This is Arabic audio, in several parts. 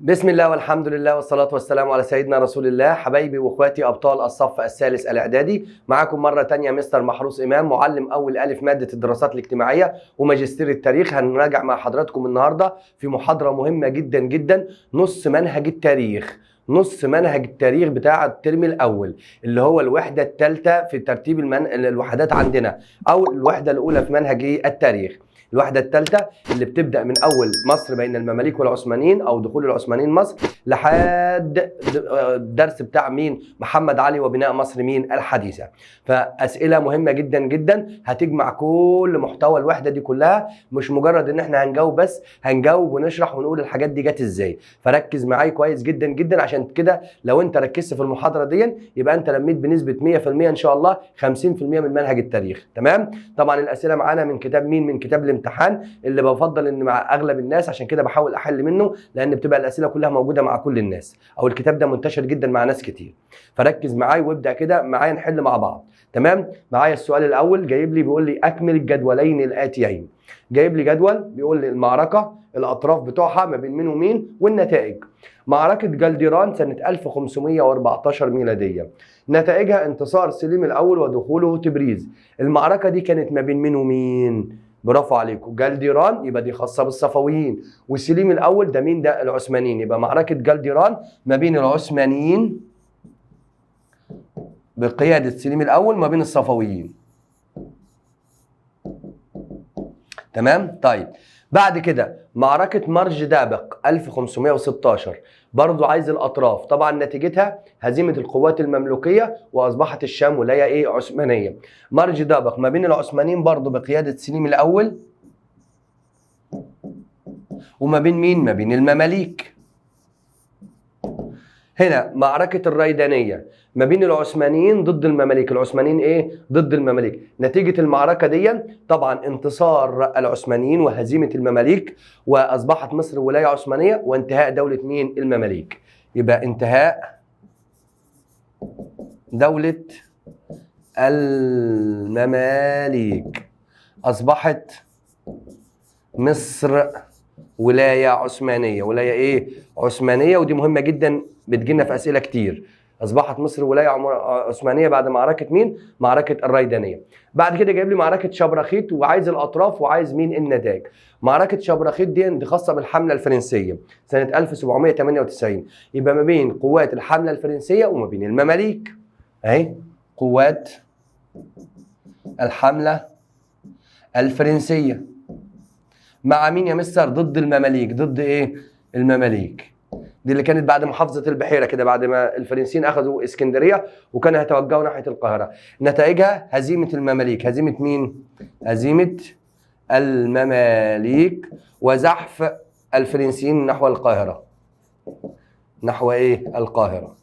بسم الله والحمد لله والصلاة والسلام على سيدنا رسول الله. حبايبي واخواتي أبطال الصف الثالث الإعدادي، معاكم مرة تانية مستر محروس إمام، معلم أول ألف مادة الدراسات الاجتماعية وماجستير التاريخ. هنراجع مع حضراتكم النهاردة في محاضرة مهمة جدا جدا، نص منهج التاريخ. نص منهج التاريخ بتاع الترم الأول اللي هو الوحدة الثالثة في ترتيب الوحدات عندنا، أو الوحدة الأولى في منهج التاريخ. الوحدة الثالثة اللي بتبدأ من أول مصر بين المماليك والعثمانيين أو دخول العثمانيين مصر لحد الدرس بتاع مين؟ محمد علي وبناء مصر مين؟ الحديثة. فأسئلة مهمة جدا جدا هتجمع كل محتوى الوحدة دي كلها، مش مجرد إن احنا هنجاوب بس، هنجاوب ونشرح ونقول الحاجات دي جت إزاي. فركز معايا كويس جدا جدا، عشان كده لو أنت ركزت في المحاضرة دي يبقى أنت لميت بنسبة 100% إن شاء الله 50% من منهج التاريخ. تمام؟ طبعا الأسئلة معانا من كتاب مين؟ من كتاب الامتحان اللي بفضل ان مع اغلب الناس، عشان كده بحاول احل منه، لان بتبقى الاسئله كلها موجوده مع كل الناس، او الكتاب ده منتشر جدا مع ناس كتير. فركز معايا وابدا كده معايا نحل مع بعض. تمام؟ معايا السؤال الاول جايب لي بيقول لي اكمل الجدولين الاتيين. جايب لي جدول بيقول لي المعركه الاطراف بتوعها ما بين مين ومين والنتائج. معركه جلديران سنه 1514 ميلاديه، نتائجها انتصار سليم الاول ودخوله تبريز. المعركه دي كانت ما بين مين ومين؟ برافو عليكم. جلديران يبقى دي خاصه بالصفويين، وسليم الاول ده مين؟ ده العثمانيين. يبقى معركه جلديران ما بين العثمانيين بقياده سليم الاول ما بين الصفويين. تمام؟ طيب بعد كده معركه مرج دابق 1516، برضو عايز الاطراف. طبعا نتيجتها هزيمه القوات المملوكيه واصبحت الشام ولايه عثمانيه. مرج دابق ما بين العثمانيين برضو بقياده سليم الاول وما بين مين؟ ما بين المماليك. هنا معركة الريدانية ما بين العثمانيين ضد المماليك. العثمانيين ضد المماليك. نتيجة المعركة دي طبعا انتصار العثمانيين وهزيمة المماليك، وأصبحت مصر ولاية عثمانية وانتهاء دولة مين؟ المماليك. يبقى انتهاء دولة المماليك، أصبحت مصر ولاية عثمانية. ولاية عثمانية، ودي مهمة جدا بتجينا في أسئلة كتير. أصبحت مصر ولاية عثمانية بعد معركة مين؟ معركة الريدانية. بعد كده جايب لي معركة شبرخيت وعايز الأطراف وعايز مين؟ النتائج. معركة شبرخيت دي خاصة بالحملة الفرنسية سنة 1798. يبقى ما بين قوات الحملة الفرنسية وما بين المماليك. أهي قوات الحملة الفرنسية مع مين يا مستر؟ ضد المماليك. ضد المماليك. دي اللي كانت بعد محافظة البحيرة كده، بعد ما الفرنسيين أخذوا اسكندرية وكانوا هيتوجهوا ناحية القاهرة. نتائجها هزيمة المماليك. هزيمة مين؟ هزيمة المماليك وزحف الفرنسيين نحو القاهرة. نحو القاهرة.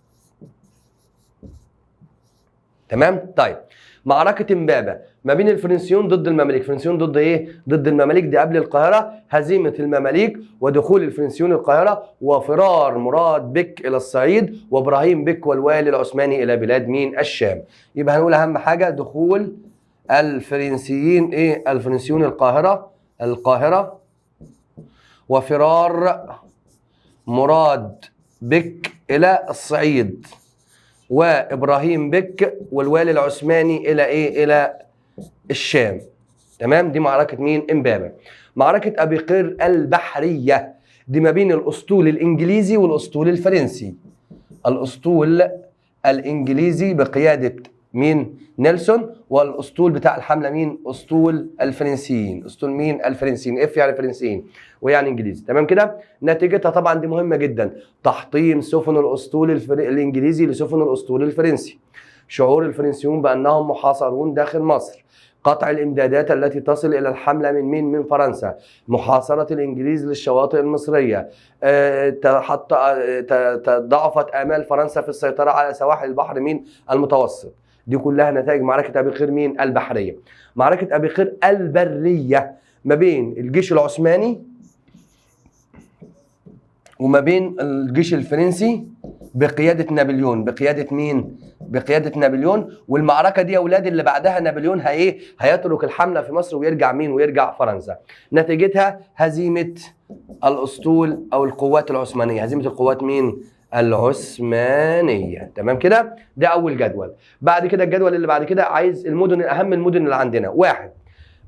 تمام؟ طيب معركة امبابة ما بين الفرنسيون ضد المماليك. الفرنسيون ضد ضد المماليك. دي قبل القاهرة. هزيمة المماليك ودخول الفرنسيون القاهرة وفرار مراد بك إلى الصعيد وإبراهيم بك والوالي العثماني إلى بلاد مين؟ الشام. يبقى هنقول أهم حاجة دخول الفرنسيين الفرنسيون القاهرة وفرار مراد بك إلى الصعيد وإبراهيم بك والوالي العثماني إلى إلى الشام. تمام؟ دي معركة مين؟ امبابة. معركة أبي قير البحرية دي ما بين الأسطول الإنجليزي والأسطول الفرنسي. الأسطول الإنجليزي بقيادة مين؟ نيلسون، والأسطول بتاع الحملة مين؟ أسطول الفرنسيين. أسطول مين؟ الفرنسيين. اف يعني فرنسيين ويعني انجليزي. تمام كده؟ نتيجتها طبعا دي مهمة جدا، تحطيم سفن الأسطول الإنجليزي لسفن الأسطول الفرنسي، شعور الفرنسيون بأنهم محاصرون داخل مصر، قطع الإمدادات التي تصل إلى الحملة من مين؟ من فرنسا، محاصرة الإنجليز للشواطئ المصرية، ضعفت آمال فرنسا في السيطرة على سواحل البحر مين؟ المتوسط. دي كلها نتائج معركة أبي قير مين؟ البحرية. معركة أبي قير البرية ما بين الجيش العثماني وما بين الجيش الفرنسي بقيادة نابليون. بقيادة مين؟ بقيادة نابليون. والمعركة دي يا أولاد اللي بعدها نابليون هيترك الحملة في مصر ويرجع مين؟ ويرجع فرنسا. نتيجتها هزيمة الأسطول أو القوات العثمانية، هزيمة القوات مين؟ العثمانية. تمام كده؟ ده أول جدول. بعد كده الجدول اللي بعد كده عايز المدن، أهم المدن اللي عندنا. واحد،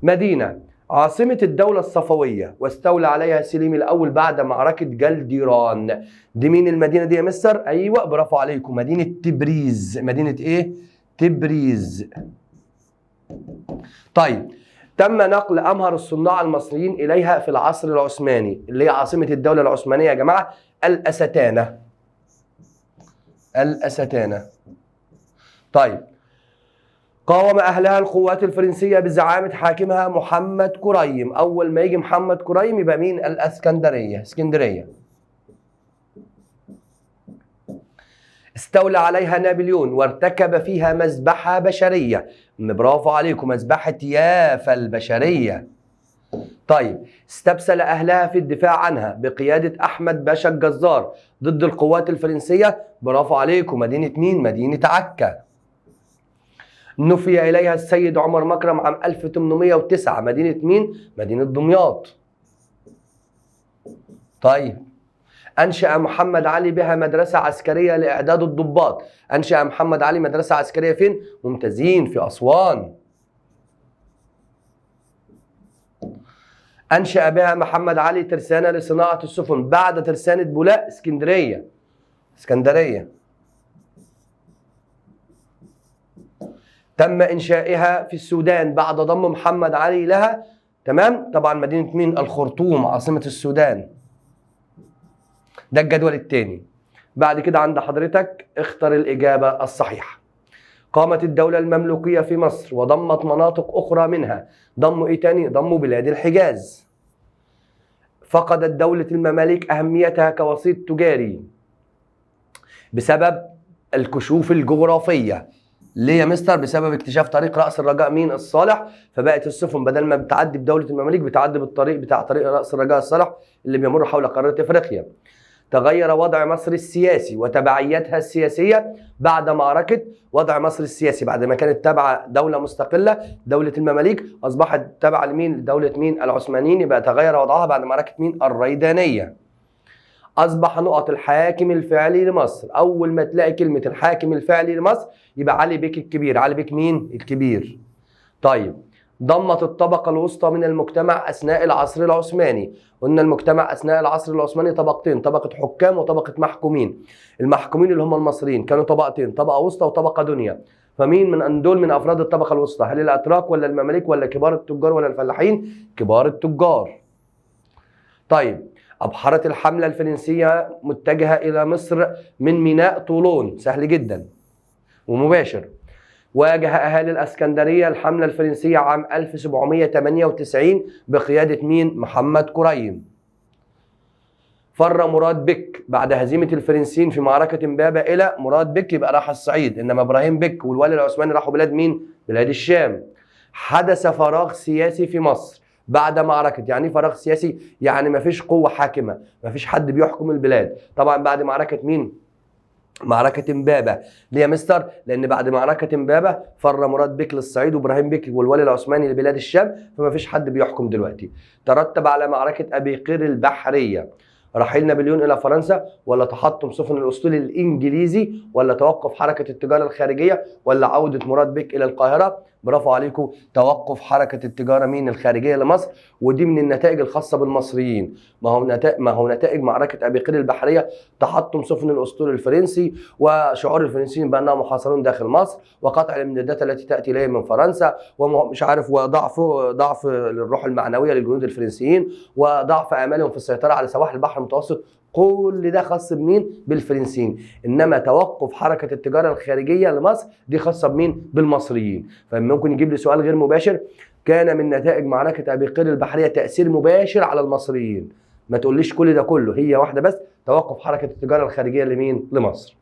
مدينة عاصمة الدولة الصفوية واستولى عليها سليم الأول بعد معركة جلديران. دي مين المدينة دي يا مستر؟ أيوة برافو عليكم، مدينة تبريز. مدينة إيه؟ تبريز. طيب، تم نقل أمهر الصناع المصريين إليها في العصر العثماني، اللي هي عاصمة الدولة العثمانية يا جماعة، الأستانة. الأستانة. طيب، قاوم أهلها القوات الفرنسية بزعامة حاكمها محمد كريم. أول ما يجي محمد كريم يبقى مين؟ الإسكندرية. اسكندرية. استولى عليها نابليون وارتكب فيها مذبحة بشرية. برافو عليكم، مذبحة يافا البشرية. طيب، استبسل أهلها في الدفاع عنها بقيادة أحمد باشا الجزار ضد القوات الفرنسية. برافو عليكم، مدينة مين؟ مدينة عكا. نفي إليها السيد عمر مكرم عام 1809. مدينة مين؟ مدينة دمياط. طيب، أنشأ محمد علي بها مدرسة عسكرية لإعداد الضباط. أنشأ محمد علي مدرسة عسكرية فين؟ ممتازين، في أسوان. أنشأ بها محمد علي ترسانة لصناعة السفن بعد ترسانة بولاق. اسكندرية. اسكندرية. تم إنشائها في السودان بعد ضم محمد علي لها. تمام، طبعا مدينة مين؟ الخرطوم، عاصمة السودان. ده الجدول الثاني. بعد كده عند حضرتك اختر الإجابة الصحيحة. قامت الدولة المملوكية في مصر وضمت مناطق أخرى منها. ضموا إيه تاني؟ ضموا بلاد الحجاز. فقدت دولة المماليك أهميتها كوسيط تجاري بسبب الكشوف الجغرافية. ليه يا مستر؟ بسبب اكتشاف طريق رأس الرجاء مين؟ الصالح. فبقت السفن بدل ما بتعدي بدولة المماليك بتعدي بالطريق بتاع طريق رأس الرجاء الصالح اللي بيمر حول قارة افريقيا. تغير وضع مصر السياسي وتبعيتها السياسية بعد معركة. وضع مصر السياسي بعد ما كانت تابعة دولة مستقلة دولة المماليك أصبحت تابعة لمين؟ لدولة مين؟ العثمانيين. يبقى تغير وضعها بعد معركة مين؟ الريدانية. أصبح نقط الحاكم الفعلي لمصر. أول ما تلاقي كلمة الحاكم الفعلي لمصر يبقى علي بيك الكبير. علي بيك مين؟ الكبير. طيب، ضمت الطبقة الوسطى من المجتمع أثناء العصر العثماني. قلنا المجتمع أثناء العصر العثماني طبقتين، طبقة حكام وطبقة محكومين. المحكومين اللي هم المصريين كانوا طبقتين، طبقة وسطى وطبقة دنيا. فمين من دول من أفراد الطبقة الوسطى؟ هل الأتراك ولا المماليك ولا كبار التجار ولا الفلاحين؟ كبار التجار. طيب، أبحرت الحملة الفرنسية متجهة إلى مصر من ميناء طولون. سهل جدا ومباشر. واجه أهالي الإسكندرية الحملة الفرنسية عام 1798 بقيادة مين؟ محمد كريم. فر مراد بك بعد هزيمة الفرنسيين في معركة إمبابة إلى مراد بك، يبقى راح الصعيد، إنما إبراهيم بك والوالي العثماني راحوا بلاد مين؟ بلاد الشام. حدث فراغ سياسي في مصر بعد معركة. يعني فراغ سياسي يعني مفيش قوة حاكمة، مفيش حد بيحكم البلاد. طبعا بعد معركة مين؟ معركة إمبابة. ليه يا مستر؟ لأن بعد معركة إمبابة فر مراد بك للصعيد وإبراهيم بك والوالي العثماني لبلاد الشام، فما فيش حد بيحكم دلوقتي. ترتب على معركة أبي قير البحرية رحيل نابليون إلى فرنسا، ولا تحطم سفن الأسطول الإنجليزي، ولا توقف حركة التجارة الخارجية، ولا عودة مراد بك إلى القاهرة؟ برافو عليكم، توقف حركة التجارة مين؟ الخارجية لمصر. ودي من النتائج الخاصة بالمصريين. ما هو نتائج معركة أبي قير البحرية تحطم سفن الأسطول الفرنسي وشعور الفرنسيين بأنهم محاصرون داخل مصر وقطع الإمدادات التي تأتي إليهم من فرنسا ومش عارف وضعف الروح المعنوية للجنود الفرنسيين وضعف آمالهم في السيطرة على سواحل البحر المتوسط. كل ده خاص بمين؟ بالفرنسيين. انما توقف حركه التجاره الخارجيه لمصر دي خاصه بمين؟ بالمصريين. فممكن يجيب لي سؤال غير مباشر، كان من نتائج معركه ابي قير البحريه تاثير مباشر على المصريين. ما تقوليش كل ده كله، هي واحده بس، توقف حركه التجاره الخارجيه لمين؟ لمصر.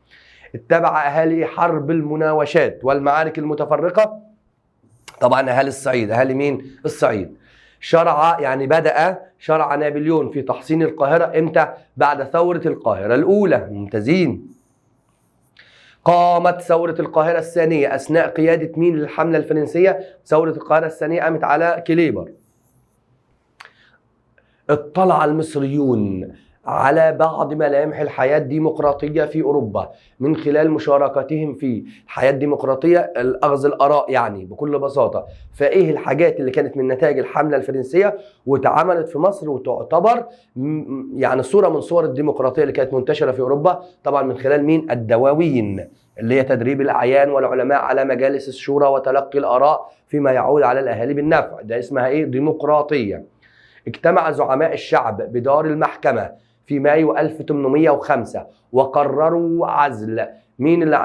اتبع اهالي حرب المناوشات والمعارك المتفرقه. طبعا اهالي الصعيد. اهالي مين؟ الصعيد. شرع يعني بدأ شرع نابليون في تحصين القاهرة امتى؟ بعد ثورة القاهرة الأولى. ممتازين. قامت ثورة القاهرة الثانية أثناء قيادة مين للحملة الفرنسية؟ ثورة القاهرة الثانية قامت على كليبر. اطلع المصريون على بعض ملامح الحياة الديمقراطية في أوروبا من خلال مشاركتهم في الحياة الديمقراطية، أخذ الآراء يعني بكل بساطة. فإيه الحاجات اللي كانت من نتائج الحملة الفرنسية واتعملت في مصر وتعتبر يعني صورة من صور الديمقراطية اللي كانت منتشرة في أوروبا؟ طبعا من خلال مين؟ الدواوين، اللي هي تدريب الأعيان والعلماء على مجالس الشورى وتلقي الآراء فيما يعود على الأهالي بالنفع. ده اسمها إيه؟ ديمقراطية. اجتمع زعماء الشعب بدار المحكمة في مايو 1805 وقرروا عزل مين اللي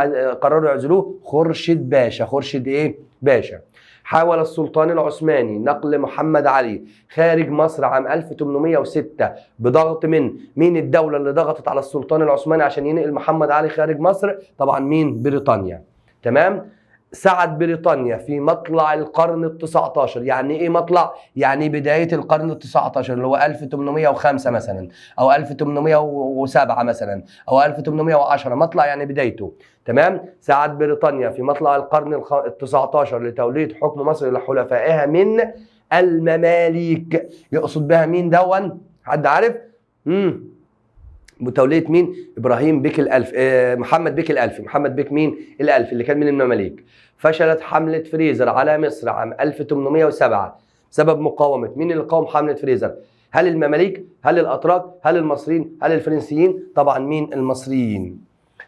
قرروا يعزلوه؟ خورشيد باشا. خورشيد ايه؟ باشا. حاول السلطان العثماني نقل محمد علي خارج مصر عام 1806 بضغط من مين؟ الدولة اللي ضغطت على السلطان العثماني عشان ينقل محمد علي خارج مصر؟ طبعا مين؟ بريطانيا. تمام؟ سعت بريطانيا في مطلع القرن ال19. يعني ايه مطلع؟ يعني بداية القرن ال19 اللي هو 1805 مثلا او 1807 مثلا او 1810. مطلع يعني بدايته. تمام؟ سعت بريطانيا في مطلع القرن ال19 لتولية حكم مصر لحلفائها من المماليك. يقصد بها مين دون؟ حد عارف؟ بتولية مين؟ إبراهيم بيك الألف، محمد بيك الألفي. محمد بيك مين؟ الألفي اللي كان من المماليك. فشلت حملة فريزر على مصر عام 1807 بسبب مقاومة مين اللي قاوم حملة فريزر؟ هل المماليك؟ هل الأتراك؟ هل المصريين؟ هل الفرنسيين؟ طبعا مين؟ المصريين.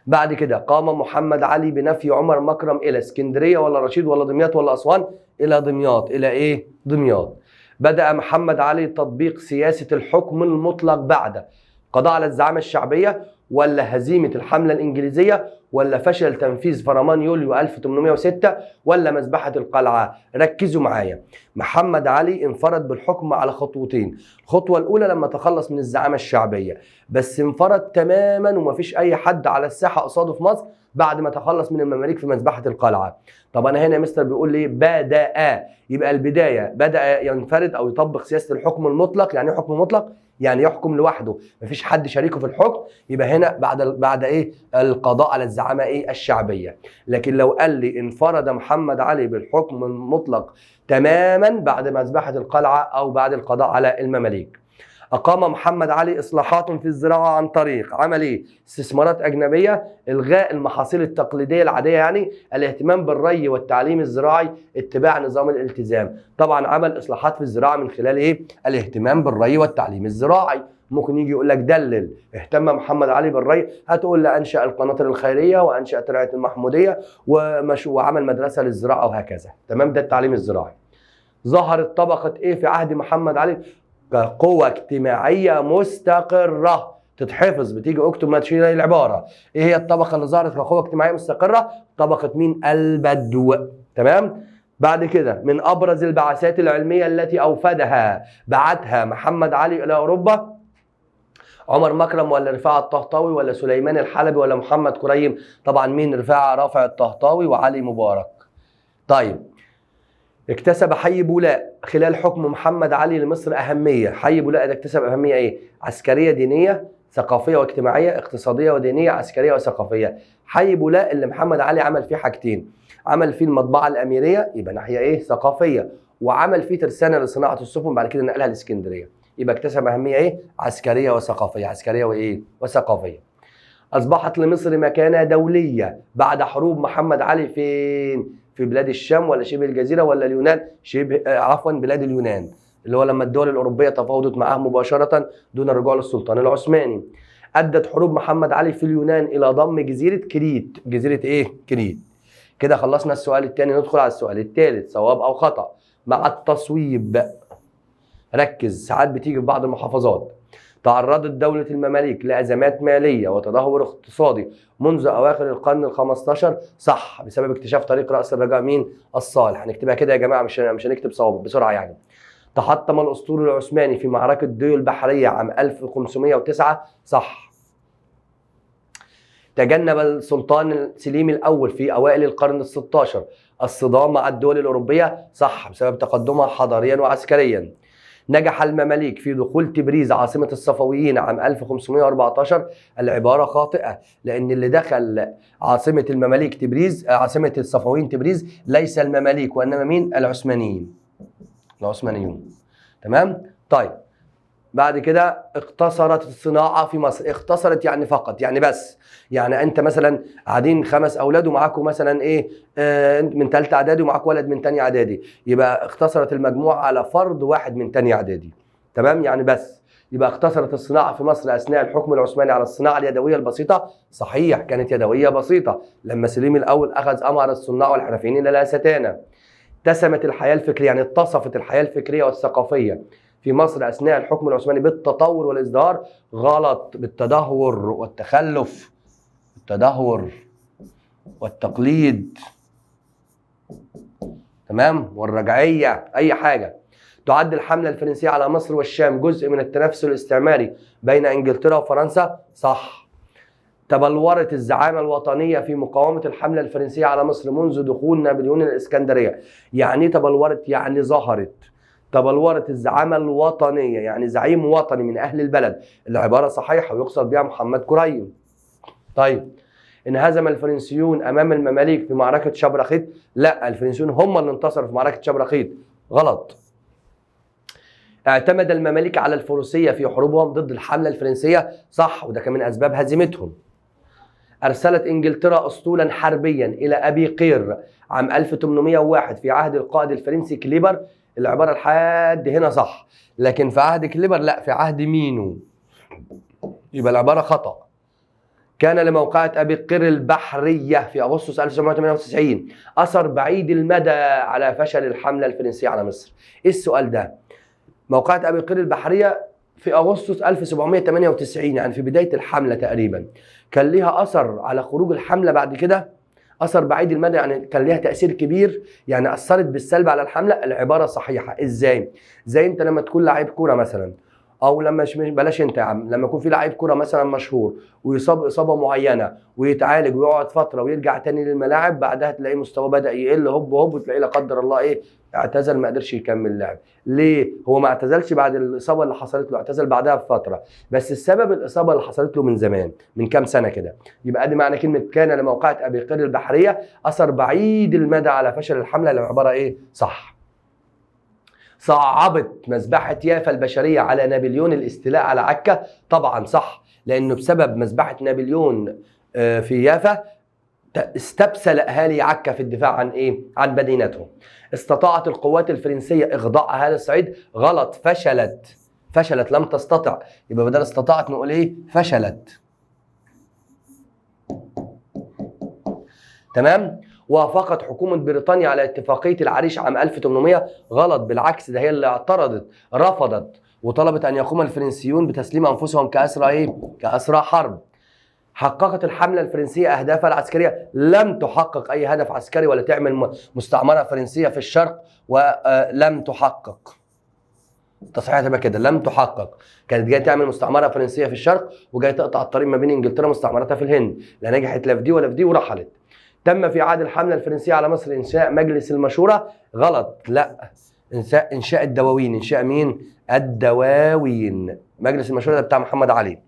بعد كده قام محمد علي بنفي عمر مكرم إلى اسكندرية ولا رشيد ولا دمياط ولا أسوان؟ إلى دمياط. إلى إيه؟ دمياط. بدأ محمد علي تطبيق سياسة الحكم المطلق بعد قضاء على الزعامة الشعبية ولا هزيمة الحملة الإنجليزية ولا فشل تنفيذ فرمان يوليو 1806 ولا مذبحة القلعة؟ ركزوا معايا. محمد علي انفرد بالحكم على خطوتين. الخطوة الأولى لما تخلص من الزعامة الشعبية، بس انفرد تماما ومفيش أي حد على الساحة قصاده في مصر بعد ما تخلص من المماليك في مذبحة القلعة. طب أنا هنا يا مستر بيقول لي بدأ، يبقى البداية بدأ ينفرد أو يطبق سياسة الحكم المطلق. يعني إيه حكم مطلق؟ يعني يحكم لوحده، مفيش حد شريكه في الحكم. يبقى هنا بعد ايه؟ القضاء على الزعامه ايه؟ الشعبيه. لكن لو قال لي انفرد محمد علي بالحكم المطلق تماما بعد مذبحه القلعه او بعد القضاء على المماليك. أقام محمد علي إصلاحات في الزراعة عن طريق عمل إيه؟ استثمارات أجنبية، إلغاء المحاصيل التقليدية العادية، يعني الاهتمام بالري والتعليم الزراعي، اتباع نظام الالتزام. طبعا عمل إصلاحات في الزراعة من خلال إيه؟ الاهتمام بالري والتعليم الزراعي. ممكن يجي يقول لك دلل اهتم محمد علي بالري، هتقول له أنشأ القناطر الخيرية وأنشأ ترعة المحمودية وعمل مدرسة للزراعة وهكذا. تمام؟ ده التعليم الزراعي. ظهرت طبقة إيه في عهد محمد علي؟ كقوة اجتماعية مستقرة. تتحفظ، بتيجي اكتب ما تشيل العبارة. ايه هي الطبقة اللي ظهرت كقوة اجتماعية مستقرة؟ طبقة مين؟ البدو. تمام؟ بعد كده من ابرز البعثات العلمية التي اوفدها بعتها محمد علي الى اوروبا عمر مكرم ولا رفاعة الطهطاوي ولا سليمان الحلبي ولا محمد كريم؟ طبعا مين؟ رافع الطهطاوي وعلي مبارك. طيب، اكتسب حي بولاء خلال حكم محمد علي لمصر أهمية. حي بولاء ده اكتسب أهمية إيه؟ عسكرية، دينية، ثقافية واجتماعية، اقتصادية ودينية، عسكرية وثقافية. حي بولاء اللي محمد علي عمل فيه حاجتين، عمل فيه المطبعة الأميرية يبقى ناحية إيه؟ ثقافية، وعمل فيه ترسانة لصناعة السفن بعد كده نقلها لإسكندرية. يبقى اكتسب أهمية إيه؟ عسكرية وثقافية. عسكرية وإيه؟ وثقافية. أصبحت لمصر مكانة دولية بعد حروب محمد علي فين؟ في بلاد الشام ولا شبه الجزيرة ولا اليونان؟ بلاد اليونان، اللي هو لما الدول الأوروبية تفاوضت معاه مباشرة دون الرجوع للسلطان العثماني. أدت حروب محمد علي في اليونان إلى ضم جزيرة كريت. جزيرة إيه؟ كريت. كده خلصنا السؤال الثاني، ندخل على السؤال الثالث، صواب أو خطأ مع التصويب. ركز، ساعات بتيجي في بعض المحافظات. تعرضت دولة المماليك لأزمات مالية وتدهور اقتصادي منذ أواخر القرن ال15. صح، بسبب اكتشاف طريق رأس الرجاء مين؟ الصالح. هنكتبها كده يا جماعة، مش هنكتب صواب بسرعة يعني. تحطم الأسطول العثماني في معركة ديو البحرية عام 1509. صح. تجنب السلطان سليم الأول في أوائل القرن ال16 الصدام مع الدول الأوروبية. صح، بسبب تقدمها حضاريا وعسكريا. نجح المماليك في دخول تبريز عاصمة الصفويين عام 1514. العبارة خاطئة، لأن اللي دخل عاصمة المماليك تبريز، عاصمة الصفويين تبريز، ليس المماليك وإنما مين؟ العثمانيين. العثمانيون. تمام؟ طيب، بعد كده اقتصرت الصناعه في مصر. اختصرت يعني فقط، يعني بس. يعني انت مثلا قاعدين 5 اولاد ومعاكم مثلا ايه، من ثالثه اعدادي ومعاك ولد من ثانيه اعدادي، يبقى اختصرت المجموع على فرد واحد من ثانيه اعدادي. تمام، يعني بس. يبقى اختصرت الصناعه في مصر اثناء الحكم العثماني على الصناعه اليدويه البسيطه. صحيح، كانت يدويه بسيطه لما سليم الاول اخذ امر الصناع والحرفيين الى لا ستانه. اتسمت الحياه الفكريه، يعني اتصفت الحياه الفكريه والثقافيه في مصر اثناء الحكم العثماني بالتطور والازدهار. غلط، بالتدهور والتخلف. التدهور والتقليد، تمام، والرجعيه، اي حاجه. تعد الحمله الفرنسيه على مصر والشام جزء من التنافس الاستعماري بين انجلترا وفرنسا. صح. تبلورت الزعامه الوطنيه في مقاومه الحمله الفرنسيه على مصر منذ دخول نابليون الاسكندريه. يعني تبلورت يعني ظهرت. تبلورت الزعامه الوطنيه يعني زعيم وطني من اهل البلد. العباره صحيحه ويقصد بها محمد كريم. طيب، انهزم الفرنسيون امام المماليك في معركه شبرخيت. لا، الفرنسيون هم اللي انتصروا في معركه شبرخيت. غلط. اعتمد المماليك على الفروسيه في حروبهم ضد الحمله الفرنسيه. صح، وده كان من اسباب هزيمتهم. ارسلت انجلترا اسطولا حربيا الى ابي قير عام 1801 في عهد القائد الفرنسي كليبر. العباره لحد هنا صح، لكن في عهد كليبر لا، في عهد مينو، يبقى العباره خطا. كان لموقعة أبي قير البحرية في أغسطس 1998 أثر بعيد المدى على فشل الحملة الفرنسية على مصر. إيه السؤال ده؟ موقعة أبي قير البحرية في أغسطس 1798، يعني في بداية الحملة تقريبا، كان ليها أثر على خروج الحملة بعد كده. أثر بعيد المدى يعني كان ليها تأثير كبير، يعني أثرت بالسلب على الحملة. العبارة صحيحة. إزاي؟ زي أنت لما تكون لعيب كورة مثلا، او لما بلاش انت يا عم، لما يكون في لعيب كوره مثلا مشهور ويصاب اصابه معينه ويتعالج ويقعد فتره ويرجع تاني للملاعب، بعدها تلاقي مستواه بدا يقل، هوب هوب، وتلاقيه لا قدر الله ايه، اعتزل، ما قدرش يكمل لعب. ليه؟ هو ما اعتزلش بعد الاصابه اللي حصلت له، اعتزل بعدها بفتره، بس السبب الاصابه اللي حصلت له من زمان، من كام سنه كده. يبقى ادي معنى كلمه كان لموقعة ابي قير البحريه اثر بعيد المدى على فشل الحمله. العباره ايه؟ صح. صعبت مذبحة يافا البشرية على نابليون الاستيلاء على عكا. طبعا صح، لأنه بسبب مذبحة نابليون في يافا استبسل أهالي عكا في الدفاع عن إيه؟ عن مدينتهم. استطاعت القوات الفرنسية إخضاع أهالي الصعيد. غلط، فشلت. فشلت، لم تستطع. يبقى بدل استطاعت نقول إيه؟ فشلت. تمام؟ وافقت حكومة بريطانيا على اتفاقية العريش عام 1800. غلط، بالعكس، ده هي اللي اعترضت، رفضت، وطلبت أن يقوم الفرنسيون بتسليم أنفسهم كأسرى إيه؟ كأسرى حرب. حققت الحملة الفرنسية أهدافها العسكرية. لم تحقق أي هدف عسكري ولا تعمل مستعمرة فرنسية في الشرق، ولم تحقق. تصحيح تبقى كده، لم تحقق. كانت جايه تعمل مستعمره فرنسيه في الشرق وجايه تقطع الطريق ما بين انجلترا ومستعمراتها في الهند، لا نجحت لا في دي ولا في دي ورحلت. تم في عهد الحمله الفرنسيه على مصر انشاء مجلس المشوره. غلط، لا، انشاء الدواوين. انشاء مين؟ الدواوين. مجلس المشوره ده بتاع محمد علي.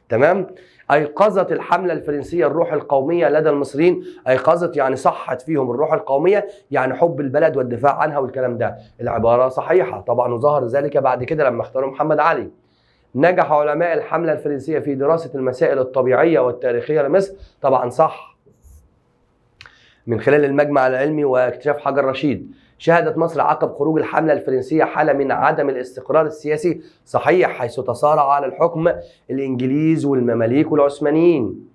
تمام. ايقظت الحمله الفرنسيه الروح القوميه لدى المصريين. ايقظت يعني صحت فيهم الروح القوميه، يعني حب البلد والدفاع عنها والكلام ده. العباره صحيحه طبعا، وظهر ذلك بعد كده لما اختاروا محمد علي. نجح علماء الحمله الفرنسيه في دراسه المسائل الطبيعيه والتاريخيه لمصر. طبعا صح، من خلال المجمع العلمي واكتشاف حجر رشيد. شهدت مصر عقب خروج الحملة الفرنسية حالة من عدم الاستقرار السياسي. صحيح، حيث تصارع على الحكم الإنجليز والمماليك والعثمانيين.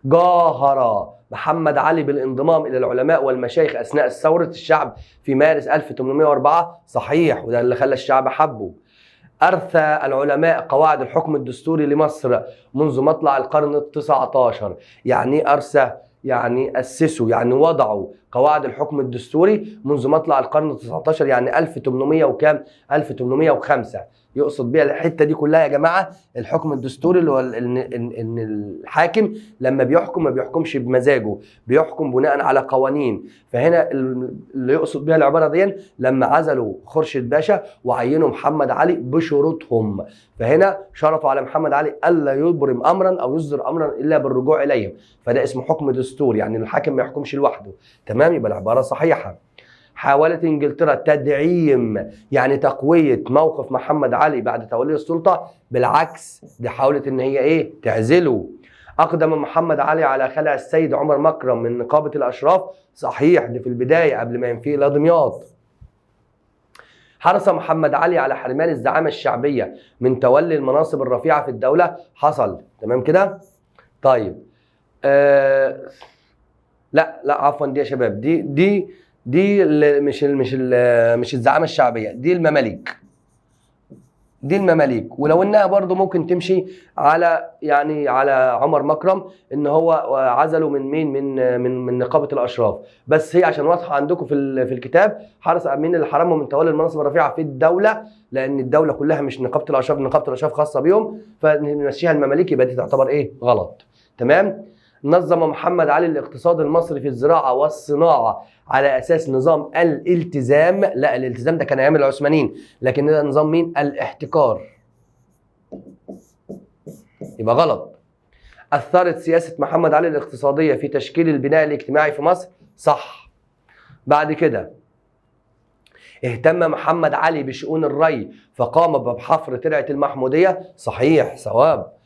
جاهر محمد علي بالانضمام إلى العلماء والمشايخ أثناء ثورة الشعب في مارس 1804. صحيح، وده اللي خلى الشعب حبه. أرثى العلماء قواعد الحكم الدستوري لمصر منذ مطلع القرن ال19. يعني أرثى يعني أسسوا، يعني وضعوا قواعد الحكم الدستوري منذ مطلع القرن ال19، يعني 1800 وكام؟ 1805. يقصد بيها الحته دي كلها يا جماعه الحكم الدستوري، اللي هو ان الحاكم لما بيحكم ما بيحكمش بمزاجه، بيحكم بناء على قوانين. فهنا اللي يقصد بيها العباره دي لما عزلوا خورشيد باشا وعينوا محمد علي بشروطهم، فهنا شرطوا على محمد علي الا يبرم امرا او يصدر امرا الا بالرجوع اليهم، فده اسمه حكم دستوري، يعني الحاكم ما يحكمش لوحده. تمام، يبقى العباره صحيحه. حاولت انجلترا تدعيم يعني تقويه موقف محمد علي بعد توليه السلطه؟ بالعكس، دي حاولت ان هي ايه؟ تعزله. اقدم محمد علي على خلع السيد عمر مكرم من نقابه الاشراف؟ صحيح، دي في البدايه قبل ما ينفيه الى دمياط. حرص محمد علي على حرمان الزعامه الشعبيه من تولي المناصب الرفيعه في الدوله؟ حصل. تمام كده؟ طيب لا عفوا، دي يا شباب، دي مش الزعامه الشعبيه، دي المماليك. دي المماليك، ولو انها برضو ممكن تمشي على يعني على عمر مكرم ان هو عزله من مين؟ من نقابه الاشراف، بس هي عشان واضحه عندكم في الكتاب، حرص مين اللي حرمهم من تولي المناصب الرفيعه في الدوله؟ لان الدوله كلها مش نقابه الاشراف، نقابه الاشراف خاصه بيهم، فنمشيها المماليك، يبقى دي تعتبر ايه؟ غلط. تمام؟ نظم محمد علي الاقتصاد المصري في الزراعه والصناعه على اساس نظام الالتزام؟ لا، الالتزام ده كان ايام العثمانيين، لكن ده نظام مين؟ الاحتكار، يبقى غلط. اثرت سياسه محمد علي الاقتصاديه في تشكيل البناء الاجتماعي في مصر؟ صح. بعد كده اهتم محمد علي بشؤون الري فقام بحفر ترعه المحموديه؟ صحيح، صواب.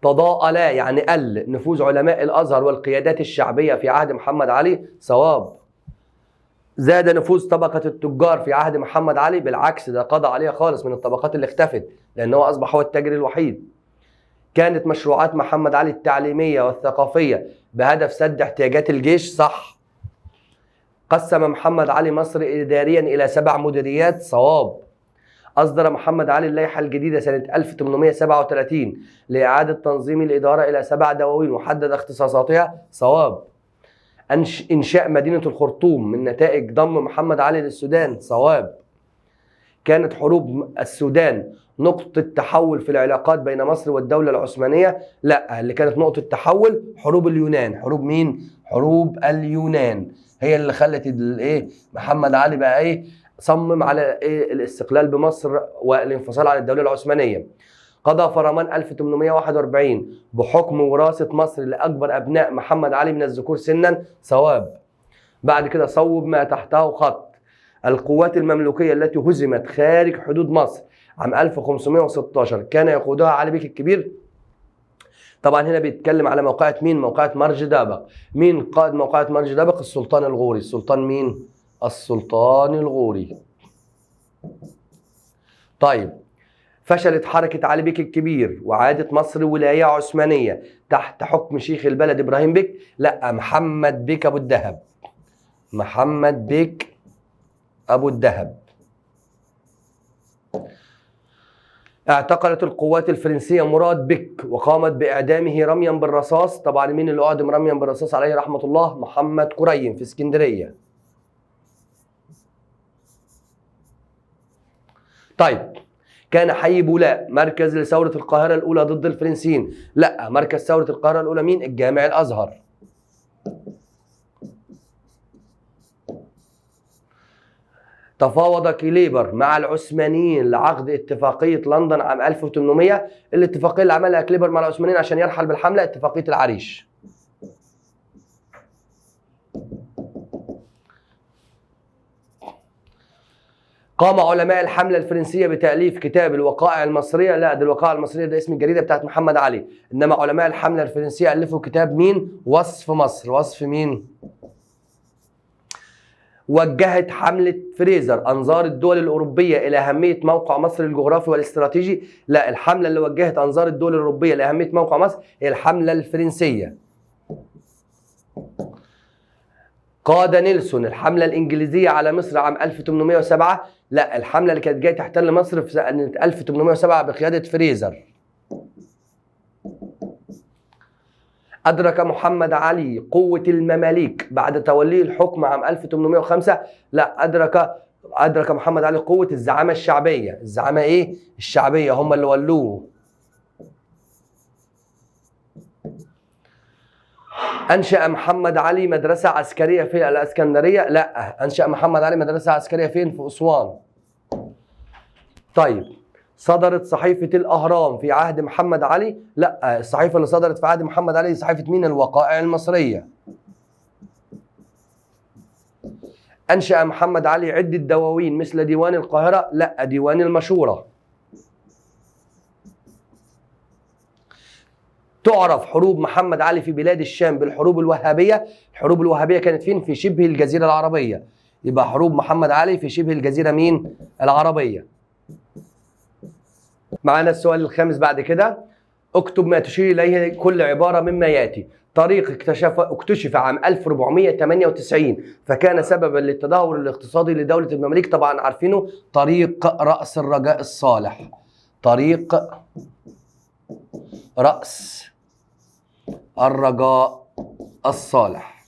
تضاءل يعني قل نفوذ علماء الازهر والقيادات الشعبيه في عهد محمد علي؟ صواب. زاد نفوذ طبقة التجار في عهد محمد علي؟ بالعكس، ده قضى عليها خالص، من الطبقات اللي اختفت، لأنه أصبح هو التاجر الوحيد. كانت مشروعات محمد علي التعليمية والثقافية بهدف سد احتياجات الجيش؟ صح. قسم محمد علي مصر إداريا إلى 7 مديريات؟ صواب. أصدر محمد علي اللائحة الجديدة سنة 1837 لإعادة تنظيم الإدارة إلى 7 دواوين وحدد اختصاصاتها؟ صواب. إنشاء مدينة الخرطوم من نتائج ضم محمد علي للسودان؟ صواب. كانت حروب السودان نقطة تحول في العلاقات بين مصر والدولة العثمانية؟ لا، اللي كانت نقطة تحول حروب اليونان. حروب مين؟ حروب اليونان هي اللي خلت الايه؟ محمد علي بقى ايه؟ صمم على ايه؟ الاستقلال بمصر والانفصال عن الدولة العثمانية. قضى فرمان 1841 بحكم وراثة مصر لأكبر أبناء محمد علي من الذكور سنا؟ صواب. بعد كده صوب ما تحته خط. القوات المملوكية التي هزمت خارج حدود مصر عام 1516 كان يقودها علي بيك الكبير؟ طبعا هنا بيتكلم على موقعة مين؟ موقعة مرج دابق. مين قائد موقعة مرج دابق؟ السلطان الغوري. السلطان مين؟ السلطان الغوري. طيب، فشلت حركة علي بيك الكبير وعادت مصر ولاية عثمانية تحت حكم شيخ البلد إبراهيم بيك؟ لا، محمد بيك أبو الدهب. محمد بيك أبو الدهب. اعتقلت القوات الفرنسية مراد بك وقامت بإعدامه رميا بالرصاص. طبعا مين اللي أعدم رميا بالرصاص عليه رحمة الله؟ محمد كريم في اسكندرية. طيب، كان حي بولاء مركز لثورة القاهرة الأولى ضد الفرنسيين؟ لا، مركز ثورة القاهرة الأولى مين؟ الجامع الأزهر. تفاوض كليبر مع العثمانيين لعقد اتفاقية لندن عام 1800. الاتفاقية اللي عملها كليبر مع العثمانيين عشان يرحل بالحملة اتفاقية العريش. قام علماء الحملة الفرنسية بتأليف كتاب الوقائع المصرية؟ لا، ده الوقائع المصرية ده اسم الجريدة بتاعت محمد علي، إنما علماء الحملة الفرنسية ألفوا كتاب مين؟ وصف مصر. وصف مين؟ وجهت حملة فريزر أنظار الدول الأوروبية إلى أهمية موقع مصر الجغرافي والاستراتيجي؟ لا، الحملة اللي وجهت أنظار الدول الأوروبية لأهمية موقع مصر هي الحملة الفرنسية. قاد نيلسون الحملة الإنجليزية على مصر عام 1807؟ لا، الحملة اللي كانت جاية تحتل مصر في سنة 1807 بقيادة فريزر. أدرك محمد علي قوة المماليك بعد توليه الحكم عام 1805؟ لا، أدرك محمد علي قوة الزعامة الشعبية. الزعامة إيه؟ الشعبية، هم اللي ولوه. أنشأ محمد علي مدرسة عسكرية في الإسكندرية؟ لا، أنشأ محمد علي مدرسة عسكرية فين؟ في أسوان. طيب، صدرت صحيفة الأهرام في عهد محمد علي؟ لا، الصحيفة اللي صدرت في عهد محمد علي صحيفة مين؟ الوقائع المصرية. أنشأ محمد علي عدة دواوين مثل ديوان القاهرة؟ لا، ديوان المشورة. تعرف حروب محمد علي في بلاد الشام بالحروب الوهابية. الحروب الوهابية كانت فين؟ في شبه الجزيرة العربية. يبقى حروب محمد علي في شبه الجزيرة مين؟ العربية. معانا السؤال الخامس بعد كده. اكتب ما تشير إليه كل عبارة مما يأتي. طريق اكتشف عام 1498 فكان سببا للتدهور الاقتصادي لدولة المماليك. طبعا عارفينه، طريق رأس الرجاء الصالح. طريق رأس الرجاء الصالح.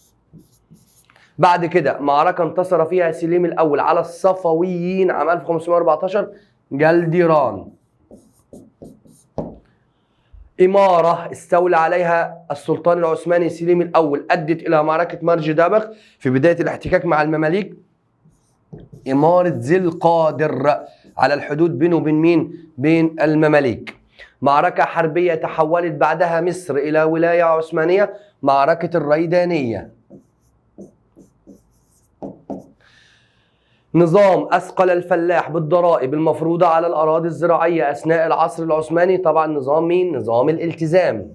بعد كده معركة انتصر فيها سليم الأول على الصفويين عام 1514، جلديران. إمارة استولى عليها السلطان العثماني سليم الأول أدت إلى معركة مرج دابق في بداية الاحتكاك مع المماليك. إمارة ذي القادر على الحدود بينه وبين مين؟ بين المماليك. معركة حربية تحولت بعدها مصر إلى ولاية عثمانية، معركة الريدانية. نظام أثقل الفلاح بالضرائب المفروضة على الأراضي الزراعية أثناء العصر العثماني. طبعا نظام مين؟ نظام الالتزام.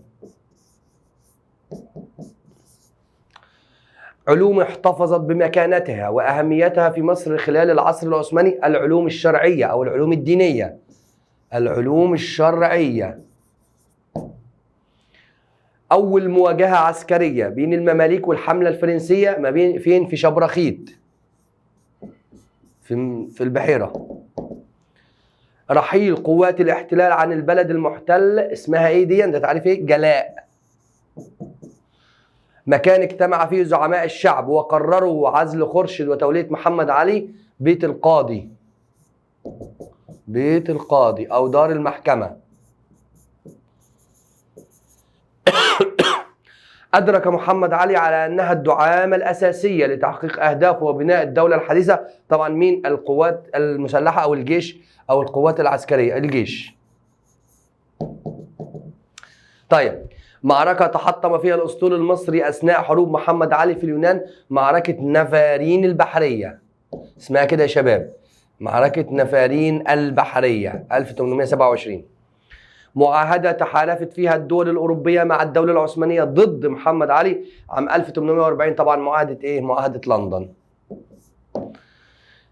علوم احتفظت بمكانتها وأهميتها في مصر خلال العصر العثماني. العلوم الشرعية أو العلوم الدينية. العلوم الشرعية. أول مواجهة عسكرية بين المماليك والحملة الفرنسية ما بين فين؟ في شبرخيت في البحيرة. رحيل قوات الاحتلال عن البلد المحتل اسمها ايه دي؟ انت تعرف ايه؟ جلاء. مكان اجتمع فيه زعماء الشعب وقرروا عزل خورشيد وتولية محمد علي. بيت القاضي. بيت القاضي أو دار المحكمة. أدرك محمد علي على أنها الدعامة الأساسية لتحقيق أهدافه وبناء الدولة الحديثة. طبعا مين؟ القوات المسلحة أو الجيش أو القوات العسكرية، الجيش. طيب، معركة تحطم فيها الأسطول المصري أثناء حروب محمد علي في اليونان، معركة نفارين البحرية. اسمها كده يا شباب، معركة نفارين البحرية 1827. معاهدة تحالفت فيها الدول الأوروبية مع الدولة العثمانية ضد محمد علي عام 1840. طبعا معاهدة إيه؟ معاهدة لندن.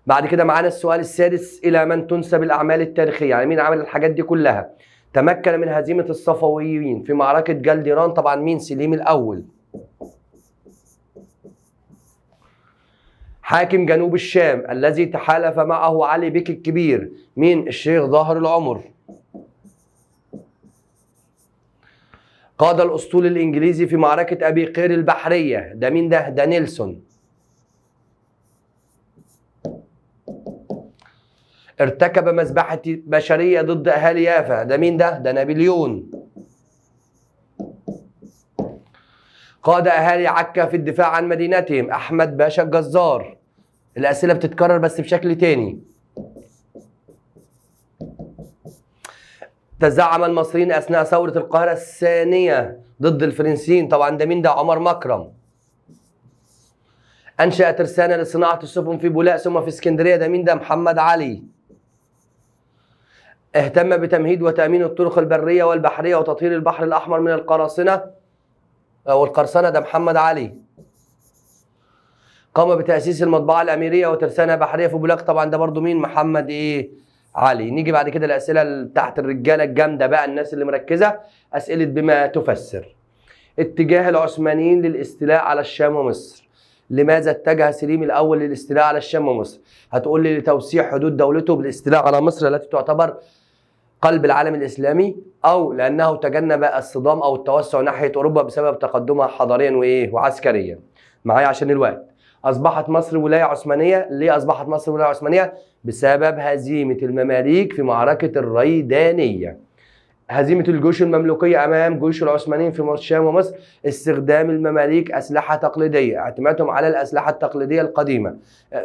بعد كده معانا السؤال السادس. إلى من تنسب الأعمال التاريخية؟ يعني مين عمل الحاجات دي كلها؟ تمكن من هزيمة الصفويين في معركة جلديران. طبعا مين؟ سليم الأول. حاكم جنوب الشام الذي تحالف معه علي بيك الكبير. مين؟ الشيخ ظاهر العمر. قاد الأسطول الإنجليزي في معركة أبي قير البحرية. ده مين ده؟ ده نيلسون. ارتكب مذبحة بشرية ضد أهالي يافا. ده مين ده؟ ده نابليون. قاد أهالي عكا في الدفاع عن مدينتهم. أحمد باشا الجزار. الأسئلة بتتكرر بس بشكل تاني. تزعم المصريين أثناء ثورة القاهرة الثانية ضد الفرنسيين. طبعا ده مين ده؟ عمر مكرم. أنشأ ترسانة لصناعة السفن في بولاق ثم في اسكندرية. ده مين ده؟ محمد علي. اهتم بتمهيد وتأمين الطرق البرية والبحرية وتطهير البحر الأحمر من القراصنة أو القرصنة. ده محمد علي. قام بتأسيس المطبعة الأميرية وترسانة بحرية في بولاق. طبعا ده برضو مين؟ محمد علي. نيجي بعد كده الأسئلة تحت الرجالة الجامدة بقى، الناس اللي مركزة. أسئلة بما تفسر. اتجاه العثمانيين للاستيلاء على الشام ومصر. لماذا اتجه سليم الأول للاستيلاء على الشام ومصر؟ هتقول لي لتوسيع حدود دولته بالاستيلاء على مصر التي تعتبر قلب العالم الإسلامي، أو لأنه تجنب الصدام أو التوسع ناحية أوروبا بسبب تقدمها حضاريا وعسكريا. معايا عشان الوقت. أصبحت مصر ولاية عثمانية. ليه أصبحت مصر ولاية عثمانية؟ بسبب هزيمة المماليك في معركة الريدانية. هزيمة الجيوش المملوكية أمام جيوش العثمانيين في الشام ومصر، استخدام المماليك أسلحة تقليدية، اعتمادهم على الأسلحة التقليدية القديمة.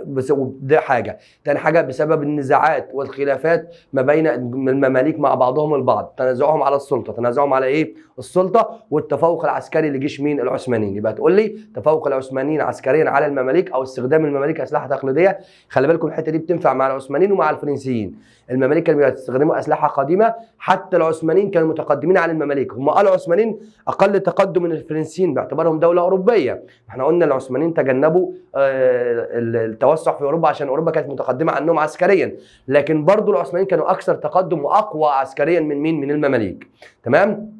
بس ده حاجة. تاني حاجة بسبب النزاعات والخلافات ما بين المماليك مع بعضهم البعض، تنازعهم على السلطة، تنازعهم على إيه؟ السلطة، والتفوق العسكري لجيش مين؟ العثمانيين. يبقى تقول لي تفوق العثمانيين عسكريا على المماليك أو استخدام المماليك أسلحة تقليدية. خلي بالكم الحتة دي بتنفع مع العثمانيين ومع الفرنسيين. المماليك كانوا بيستخدموا أسلحة قديمة، حتى العثمانيين كانوا متقدمين عن المماليك. هم قالوا العثمانيين اقل تقدم من الفرنسيين باعتبارهم دوله اوروبيه. احنا قلنا العثمانيين تجنبوا التوسع في اوروبا عشان اوروبا كانت متقدمه عنهم عسكريا، لكن برضو العثمانيين كانوا اكثر تقدم واقوى عسكريا من مين؟ من المماليك. تمام.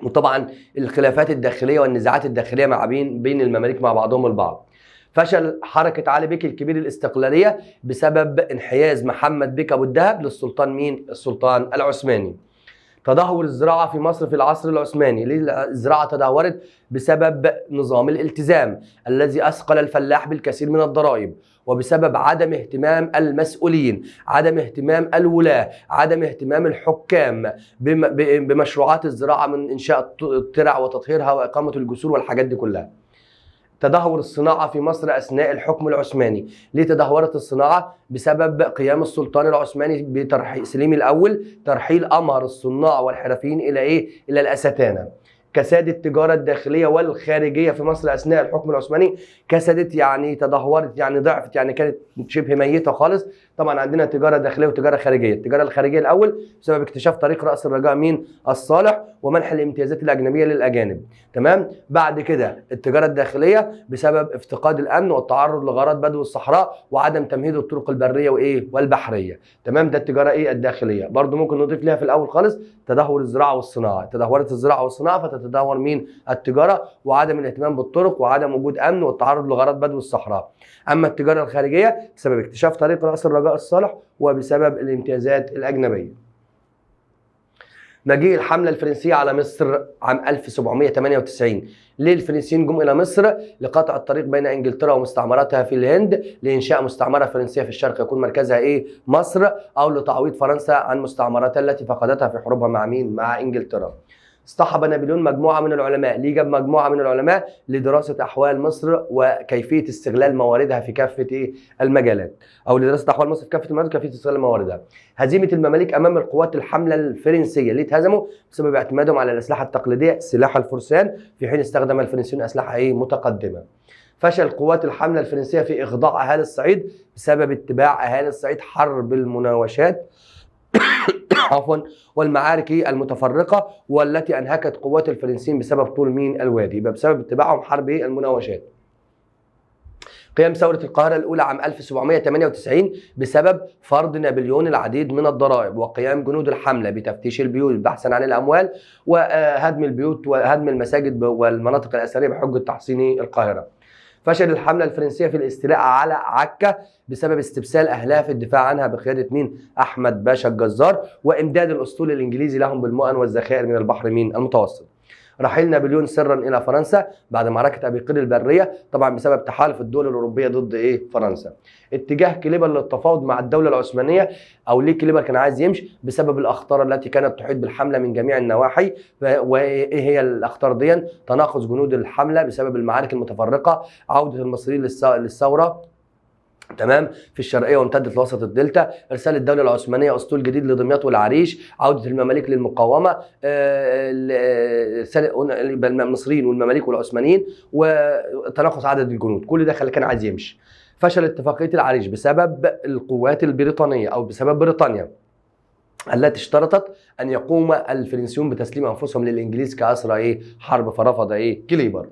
وطبعا الخلافات الداخليه والنزاعات الداخليه بين المماليك مع بعضهم البعض. فشل حركة علي بيك الكبير الاستقلالية بسبب انحياز محمد بيك أبو الدهب للسلطان مين؟ السلطان العثماني. تدهور الزراعة في مصر في العصر العثماني. ليه الزراعة تدهورت؟ بسبب نظام الالتزام الذي أثقل الفلاح بالكثير من الضرائب، وبسبب عدم اهتمام المسؤولين، عدم اهتمام الولاة، عدم اهتمام الحكام بمشروعات الزراعة من إنشاء الترع وتطهيرها وإقامة الجسور والحاجات دي كلها. تدهور الصناعة في مصر أثناء الحكم العثماني. ليه تدهورت الصناعة؟ بسبب قيام السلطان العثماني بترحيل سليم الأول، ترحيل أمهر الصناع والحرفيين إلى إيه؟ إلى الأستانة. كساد التجارة الداخلية والخارجية في مصر أثناء الحكم العثماني. كسدت يعني تدهورت، يعني ضعفت، يعني كانت شبه ميتة خالص. طبعا عندنا تجارة داخلية وتجارة خارجية. التجارة الخارجية الأول بسبب اكتشاف طريق رأس الرجاء مين؟ الصالح، ومنح الامتيازات الأجنبية للأجانب. تمام. بعد كده التجارة الداخلية بسبب افتقاد الأمن والتعرض لغارات بدو الصحراء وعدم تمهيد الطرق البرية وإيه؟ والبحرية. تمام. ده التجارة إيه؟ الداخلية. برضو ممكن نضيف لها في الأول خالص تدهور الزراعة والصناعة. تدهورت الزراعة والصناعة فتتدهور مين؟ التجارة، وعدم الاهتمام بالطرق وعدم وجود أمن والتعرض لغارات بدو الصحراء. أما التجارة الخارجية بسبب اكتشاف طريق رأس الرجاء الصالح وبسبب الامتيازات الأجنبية. مجيء الحملة الفرنسية على مصر عام 1798. ليه الفرنسيين جم إلى مصر؟ لقطع الطريق بين إنجلترا ومستعمراتها في الهند، لإنشاء مستعمرة فرنسية في الشرق يكون مركزها إيه؟ مصر، أو لتعويض فرنسا عن مستعمراتها التي فقدتها في حروبها مع مين؟ مع إنجلترا. اصطحب نابليون مجموعة من العلماء. ليه جاب مجموعة من العلماء؟ لدراسة أحوال مصر وكيفية استغلال مواردها في كافة إيه؟ المجالات، أو لدراسة أحوال مصر في كافة المجالات وكيفية استغلال مواردها. هزيمة المماليك أمام القوات الحملة الفرنسية. ليه اتهزموا؟ بسبب اعتمادهم على الأسلحة التقليدية، سلاح الفرسان، في حين استخدم الفرنسيون أسلحة إيه؟ متقدمة. فشل قوات الحملة الفرنسية في إخضاع أهالي الصعيد بسبب اتباع أهالي الصعيد حرب المناوشات عفوا والمعارك المتفرقة، والتي أنهكت قوات الفرنسيين بسبب طول مين؟ الوادي. يبقى بسبب اتباعهم حرب المناوشات. قيام ثورة القاهرة الأولى عام 1798 بسبب فرض نابليون العديد من الضرائب، وقيام جنود الحملة بتفتيش البيوت بحثا عن الأموال، وهدم البيوت وهدم المساجد والمناطق الأثرية بحجة تحصين القاهرة. فشل الحملة الفرنسية في الاستيلاء على عكا بسبب استبسال أهلها في الدفاع عنها بقيادة مين؟ أحمد باشا الجزار، وإمداد الأسطول الإنجليزي لهم بالمؤن والذخائر من البحر مين؟ المتوسط. رحيل نابليون سرا إلى فرنسا بعد معركة أبي قير البرية، طبعا بسبب تحالف الدول الأوروبية ضد إيه؟ فرنسا. اتجاه كليبر للتفاوض مع الدولة العثمانية. أو ليه كليبر كان عايز يمشي؟ بسبب الأخطار التي كانت تحيط بالحملة من جميع النواحي. وإيه هي الأخطار دي؟ تناقص جنود الحملة بسبب المعارك المتفرقة، عودة المصريين للثورة تمام في الشرقيه وامتدت لوسط الدلتا، ارسال الدوله العثمانيه اسطول جديد لدمياط والعريش، عوده المماليك للمقاومه، المصريين والمماليك والعثمانيين، وتناقص عدد الجنود. كل ده كان عايز يمشي. فشل اتفاقيه العريش بسبب القوات البريطانيه او بسبب بريطانيا التي اشترطت ان يقوم الفرنسيون بتسليم انفسهم للانجليز كاسرى حرب، فرفض كليبر.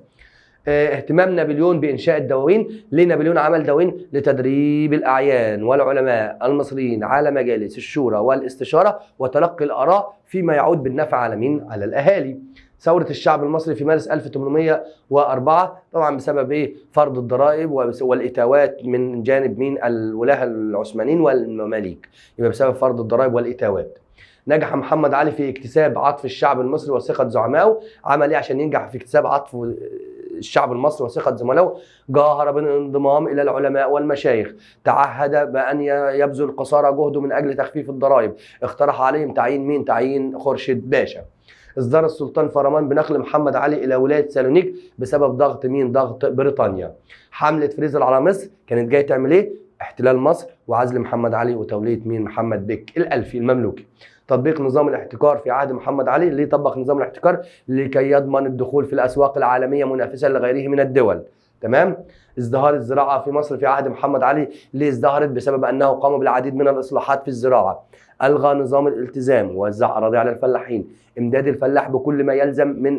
اهتمام نابليون بإنشاء الدواوين. ليه نابليون عمل دواوين؟ لتدريب الأعيان والعلماء المصريين على مجالس الشورى والاستشارة وتلقي الآراء فيما يعود بالنفع على مين؟ على الأهالي. ثورة الشعب المصري في مارس 1804 طبعا بسبب فرض الضرائب والإتاوات من جانب مين؟ الولاة العثمانيين والمماليك. يبقى بسبب فرض الضرائب والإتاوات. نجح محمد علي في اكتساب عطف الشعب المصري وثقة زعمائه. عمل ايه عشان ينجح في اكتساب عطف الشعب المصري وثقة زملائه، جاهر بالانضمام إلى العلماء والمشايخ، تعهد بأن يبذل قصارى جهده من أجل تخفيف الضرائب، اقترح عليهم تعيين مين؟ تعيين خورشيد باشا. اصدار السلطان فرمان بنقل محمد علي الى ولايه سالونيك بسبب ضغط مين؟ ضغط بريطانيا. حمله فريزر على مصر كانت جايه تعمل ايه؟ احتلال مصر وعزل محمد علي وتوليه مين؟ محمد بك الألفي المملوكي. تطبيق نظام الاحتكار في عهد محمد علي. ليه طبق نظام الاحتكار؟ لكي يضمن الدخول في الاسواق العالميه منافسا لغيره من الدول. تمام؟ ازدهار الزراعه في مصر في عهد محمد علي. ليه ازدهرت؟ بسبب انه قام بالعديد من الاصلاحات في الزراعه. الغى نظام الالتزام ووزع اراضي على الفلاحين، امداد الفلاح بكل ما يلزم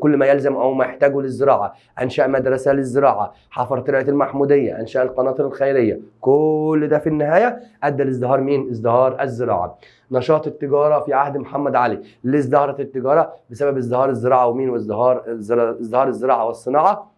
كل ما يلزم او ما يحتاجه للزراعه، انشا مدرسه للزراعه، حفر ترعه المحموديه، انشا القناطر الخيريه. كل ده في النهايه ادى لازدهار مين؟ ازدهار الزراعه. نشاط التجاره في عهد محمد علي. ليه ازدهرت التجاره؟ بسبب ازدهار الزراعه ومين؟ ازدهار الزراعه والصناعه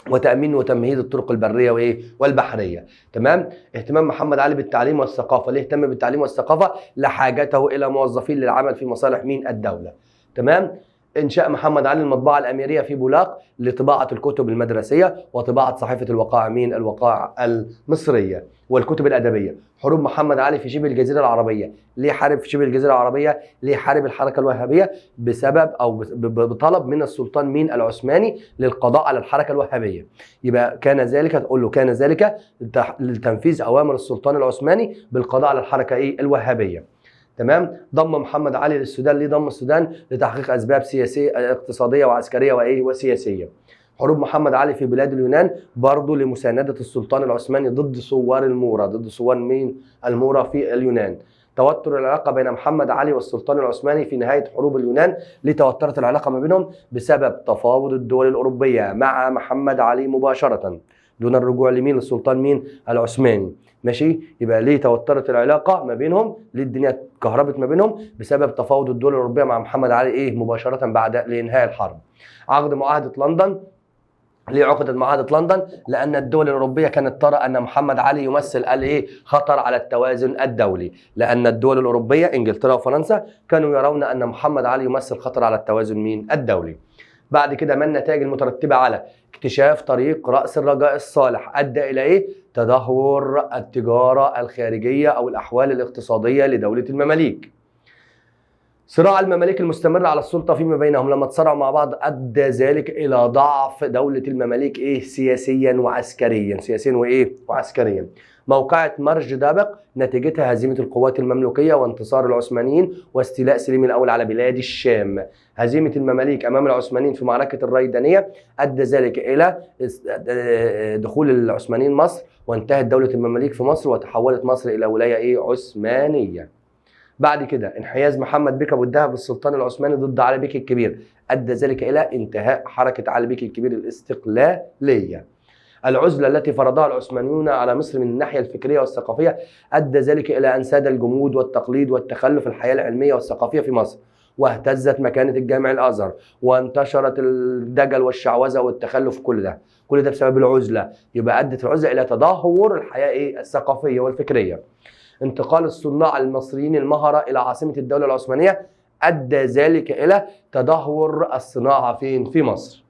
وتأمين وتمهيد الطرق البرية وإيه؟ والبحرية. تمام؟ اهتمام محمد علي بالتعليم والثقافة. ليه اهتم بالتعليم والثقافة؟ لحاجته إلى موظفين للعمل في مصالح مين؟ الدولة. تمام؟ إنشاء محمد علي المطبعة الأميرية في بولاق لطباعة الكتب المدرسية وطباعة صحيفة الوقائع مين؟ الوقائع المصرية والكتب الأدبية. حروب محمد علي في شبه الجزيرة العربية. ليه حارب في شبه الجزيرة العربية؟ ليه حارب الحركة الوهابية؟ بسبب أو بطلب من السلطان مين؟ العثماني للقضاء على الحركة الوهابية. يبقى كان ذلك، تقول له كان ذلك لتنفيذ أوامر السلطان العثماني بالقضاء على الحركة إيه؟ الوهابية. تمام؟ ضم محمد علي للسودان. ليه ضم السودان؟ لتحقيق اسباب سياسيه اقتصاديه وعسكريه وايه؟ وسياسيه. حروب محمد علي في بلاد اليونان برضه لمسانده السلطان العثماني ضد ثوار المورا. ضد ثوار مين؟ المورا في اليونان. توتر العلاقه بين محمد علي والسلطان العثماني في نهايه حروب اليونان. ليه توترت العلاقه ما بينهم؟ بسبب تفاوض الدول الاوروبيه مع محمد علي مباشره دون الرجوع لمين؟ للسلطان مين؟ العثماني. ماشي؟ يبقى ليه توترت العلاقه ما بينهم؟ ليه الدنيا كهربت ما بينهم؟ بسبب تفاوض الدول الاوروبيه مع محمد علي ايه؟ مباشره بعد لانهاء الحرب. عقد معاهده لندن. ليه عقدت معاهده لندن؟ لان الدول الاوروبيه كانت ترى ان محمد علي يمثل الايه؟ خطر على التوازن الدولي. لان الدول الاوروبيه انجلترا وفرنسا كانوا يرون ان محمد علي يمثل خطر على التوازن مين؟ الدولي. بعد كده ما النتائج المترتبه على اكتشاف طريق رأس الرجاء الصالح؟ ادى الى ايه؟ تدهور التجاره الخارجيه او الاحوال الاقتصاديه لدوله المماليك. صراع المماليك المستمر على السلطه فيما بينهم لما تصارعوا مع بعض ادى ذلك الى ضعف دوله المماليك ايه؟ سياسيا وعسكريا. سياسيا وايه؟ وعسكريا. موقعة مرج دابق نتيجتها هزيمة القوات المملوكية وانتصار العثمانيين واستيلاء سليم الأول على بلاد الشام. هزيمة المماليك أمام العثمانيين في معركة الريدانية أدى ذلك إلى دخول العثمانيين مصر وانتهت دولة المماليك في مصر وتحولت مصر إلى ولاية إيه؟ عثمانية. بعد كده انحياز محمد بك أبو الدهب للسلطان العثماني ضد علي بك الكبير أدى ذلك إلى انتهاء حركة علي بك الكبير الاستقلالية. العزلة التي فرضها العثمانيون على مصر من الناحية الفكرية والثقافية أدى ذلك إلى أن ساد الجمود والتقليد والتخلف الحياة العلمية والثقافية في مصر، واهتزت مكانة الجامع الأزهر، وانتشرت الدجل والشعوذة والتخلف. كل ده بسبب العزلة. يبقى أدت العزلة إلى تدهور الحياة الثقافية والفكرية. انتقال الصناع المصريين المهرة إلى عاصمة الدولة العثمانية أدى ذلك إلى تدهور الصناعة في مصر.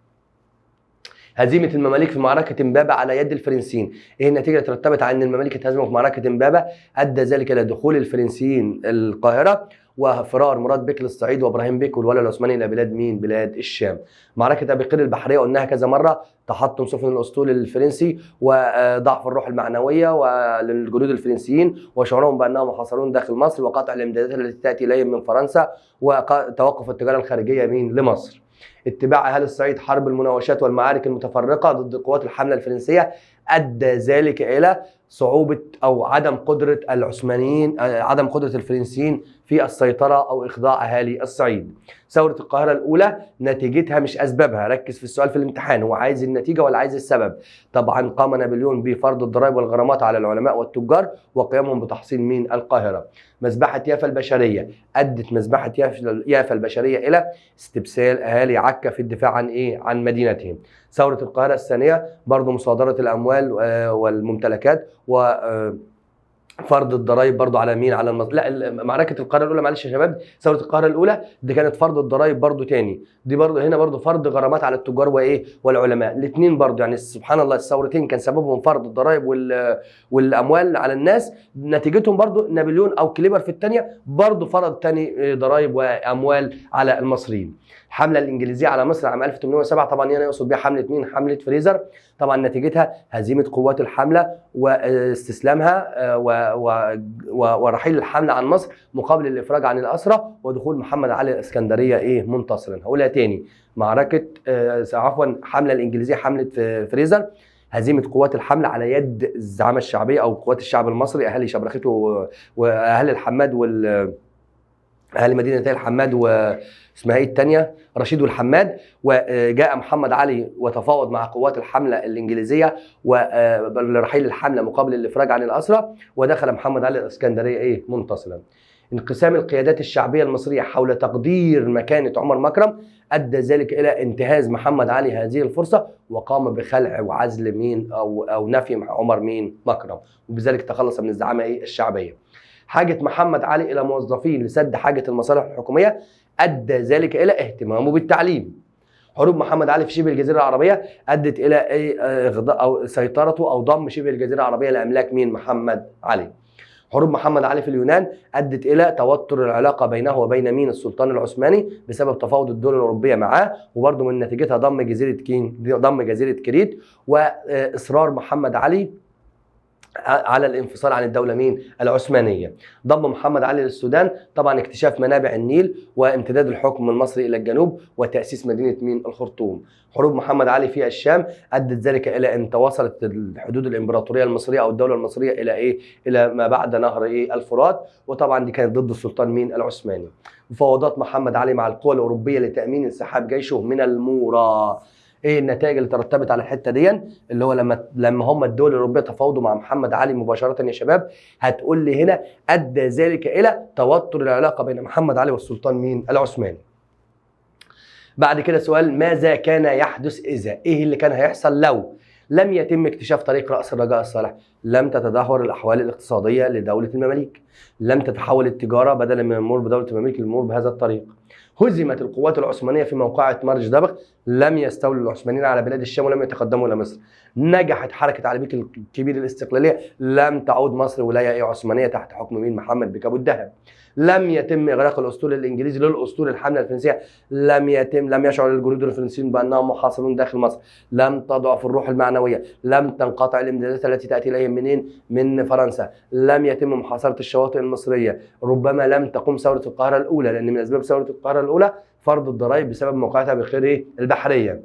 هزيمة المماليك في معركة إمبابة على يد الفرنسيين. ايه النتيجة اللي ترتبت على ان المماليك اتهزموا في معركة إمبابة؟ ادى ذلك الى دخول الفرنسيين القاهرة وفرار مراد بك للصعيد وابراهيم بك والولي العثماني الى بلاد مين؟ بلاد الشام. معركة ابي قير البحرية قلناها كذا مرة، تحطم سفن الاسطول الفرنسي وضعف الروح المعنوية وللجنود الفرنسيين وشعورهم بانهم محاصرون داخل مصر وقطع الامدادات التي تاتي اليهم من فرنسا وتوقف التجارة الخارجية لمصر. اتباع اهالي الصعيد حرب المناوشات والمعارك المتفرقه ضد قوات الحمله الفرنسيه ادى ذلك الى صعوبه او عدم قدره العثمانيين، عدم قدره الفرنسيين في السيطره او اخضاع اهالي الصعيد. ثوره القاهره الاولى نتيجتها مش اسبابها، ركز في السؤال في الامتحان، هو عايز النتيجه ولا عايز السبب؟ طبعا قام نابليون بفرض الضرائب والغرامات على العلماء والتجار وقيامهم بتحصين مين؟ القاهره. مذبحه يافا البشريه، ادت مذبحه يافا البشريه الى استبسال اهالي عكا في الدفاع عن ايه؟ عن مدينتهم. ثوره القاهره الثانيه برضه مصادره الاموال والممتلكات فرض الضرائب برضو على مين؟ على لا، معركه القاهره الاولى، معلش يا شباب، ثوره القاهره الاولى دي كانت فرض الضرائب برضو تاني، دي برضو هنا برضو فرض غرامات على التجار وايه والعلماء، الاثنين برضو يعني سبحان الله الثورتين كان سببهم فرض الضرائب والاموال على الناس، نتيجتهم برضو نابليون او كليبر في الثانيه برضو فرض تاني ضرائب واموال على المصريين. الحمله الانجليزيه على مصر عام 1807 طبعا هنا يقصد بها حمله مين؟ حمله فريزر. طبعا نتيجتها هزيمه قوات الحمله واستسلامها ورحيل الحمله عن مصر مقابل الافراج عن الاسرى ودخول محمد علي الاسكندريه ايه؟ منتصرا. هقولها تاني، معركه حمله الانجليزيه حمله فريزر، هزيمه قوات الحمله على يد الزعامه الشعبيه او قوات الشعب المصري، اهالي شبرخته واهالي الحماد اهالي مدينه الحماد اسمها ايه الثانيه؟ رشيد والحماد. وجاء محمد علي وتفاوض مع قوات الحمله الانجليزيه ولرحيل الحمله مقابل الافراج عن الاسرى، ودخل محمد علي الاسكندريه ايه؟ منتصرا. انقسام القيادات الشعبيه المصريه حول تقدير مكانه عمر مكرم ادى ذلك الى انتهاز محمد علي هذه الفرصه وقام بخلع وعزل مين او نفي عمر مين؟ مكرم، وبذلك تخلص من الزعامه ايه؟ الشعبيه. حاجه محمد علي الى موظفين لسد حاجه المصالح الحكوميه ادى ذلك الى اهتمامه بالتعليم. حروب محمد علي في شبه الجزيره العربيه ادت الى او سيطرته او ضم شبه الجزيره العربيه لاملاك مين؟ محمد علي. حروب محمد علي في اليونان ادت الى توتر العلاقه بينه وبين مين؟ السلطان العثماني بسبب تفاوض الدول الاوروبيه معاه، وبرضه من نتيجتها ضم جزيره كريت، واصرار محمد علي على الانفصال عن الدولة مين؟ العثمانية. ضم محمد علي للسودان، طبعا اكتشاف منابع النيل وامتداد الحكم المصري إلى الجنوب وتأسيس مدينة مين؟ الخرطوم. حروب محمد علي في الشام أدت ذلك إلى أن تواصلت حدود الإمبراطورية المصرية أو الدولة المصرية إلى إيه؟ إلى ما بعد نهر إيه؟ الفرات، وطبعا دي كانت ضد السلطان مين؟ العثماني. مفاوضات محمد علي مع القوى الأوروبية لتأمين انسحاب جيشه من المورا. ايه النتائج اللي ترتبت على الحته دي؟ اللي هو لما هم الدول الاوروبيه تفاوضوا مع محمد علي مباشره يا شباب، هتقول لي هنا ادى ذلك الى توتر العلاقه بين محمد علي والسلطان مين؟ العثماني. بعد كده سؤال، ماذا كان يحدث اذا؟ ايه اللي كان هيحصل لو لم يتم اكتشاف طريق رأس الرجاء الصالح؟ لم تتدهور الأحوال الاقتصادية لدولة المماليك، لم تتحول التجارة بدلا من المرور بدولة المماليك للمرور بهذا الطريق، هزمت القوات العثمانية في موقعة مرج دبغ، لم يستولوا العثمانيين على بلاد الشام ولم يتقدموا إلى مصر، نجحت حركة علي بيك الكبير الاستقلالية، لم تعود مصر ولاية عثمانية تحت حكم مين؟ محمد بك أبو الدهب، لم يتم إغراق الأسطول الإنجليزي للأسطول الحملة الفرنسية، لم يشعر الجنود الفرنسيين بأنهم محاصرون داخل مصر، لم تضعف الروح المعنوية، لم تنقطع الإمدادات التي تأتي إليهم منين؟ من فرنسا، لم يتم محاصرة الشواطئ المصرية، ربما لم تقوم ثورة القاهرة الأولى، لأن من أسباب ثورة القاهرة الأولى فرض الضرائب بسبب موقعتها بالخير البحرية.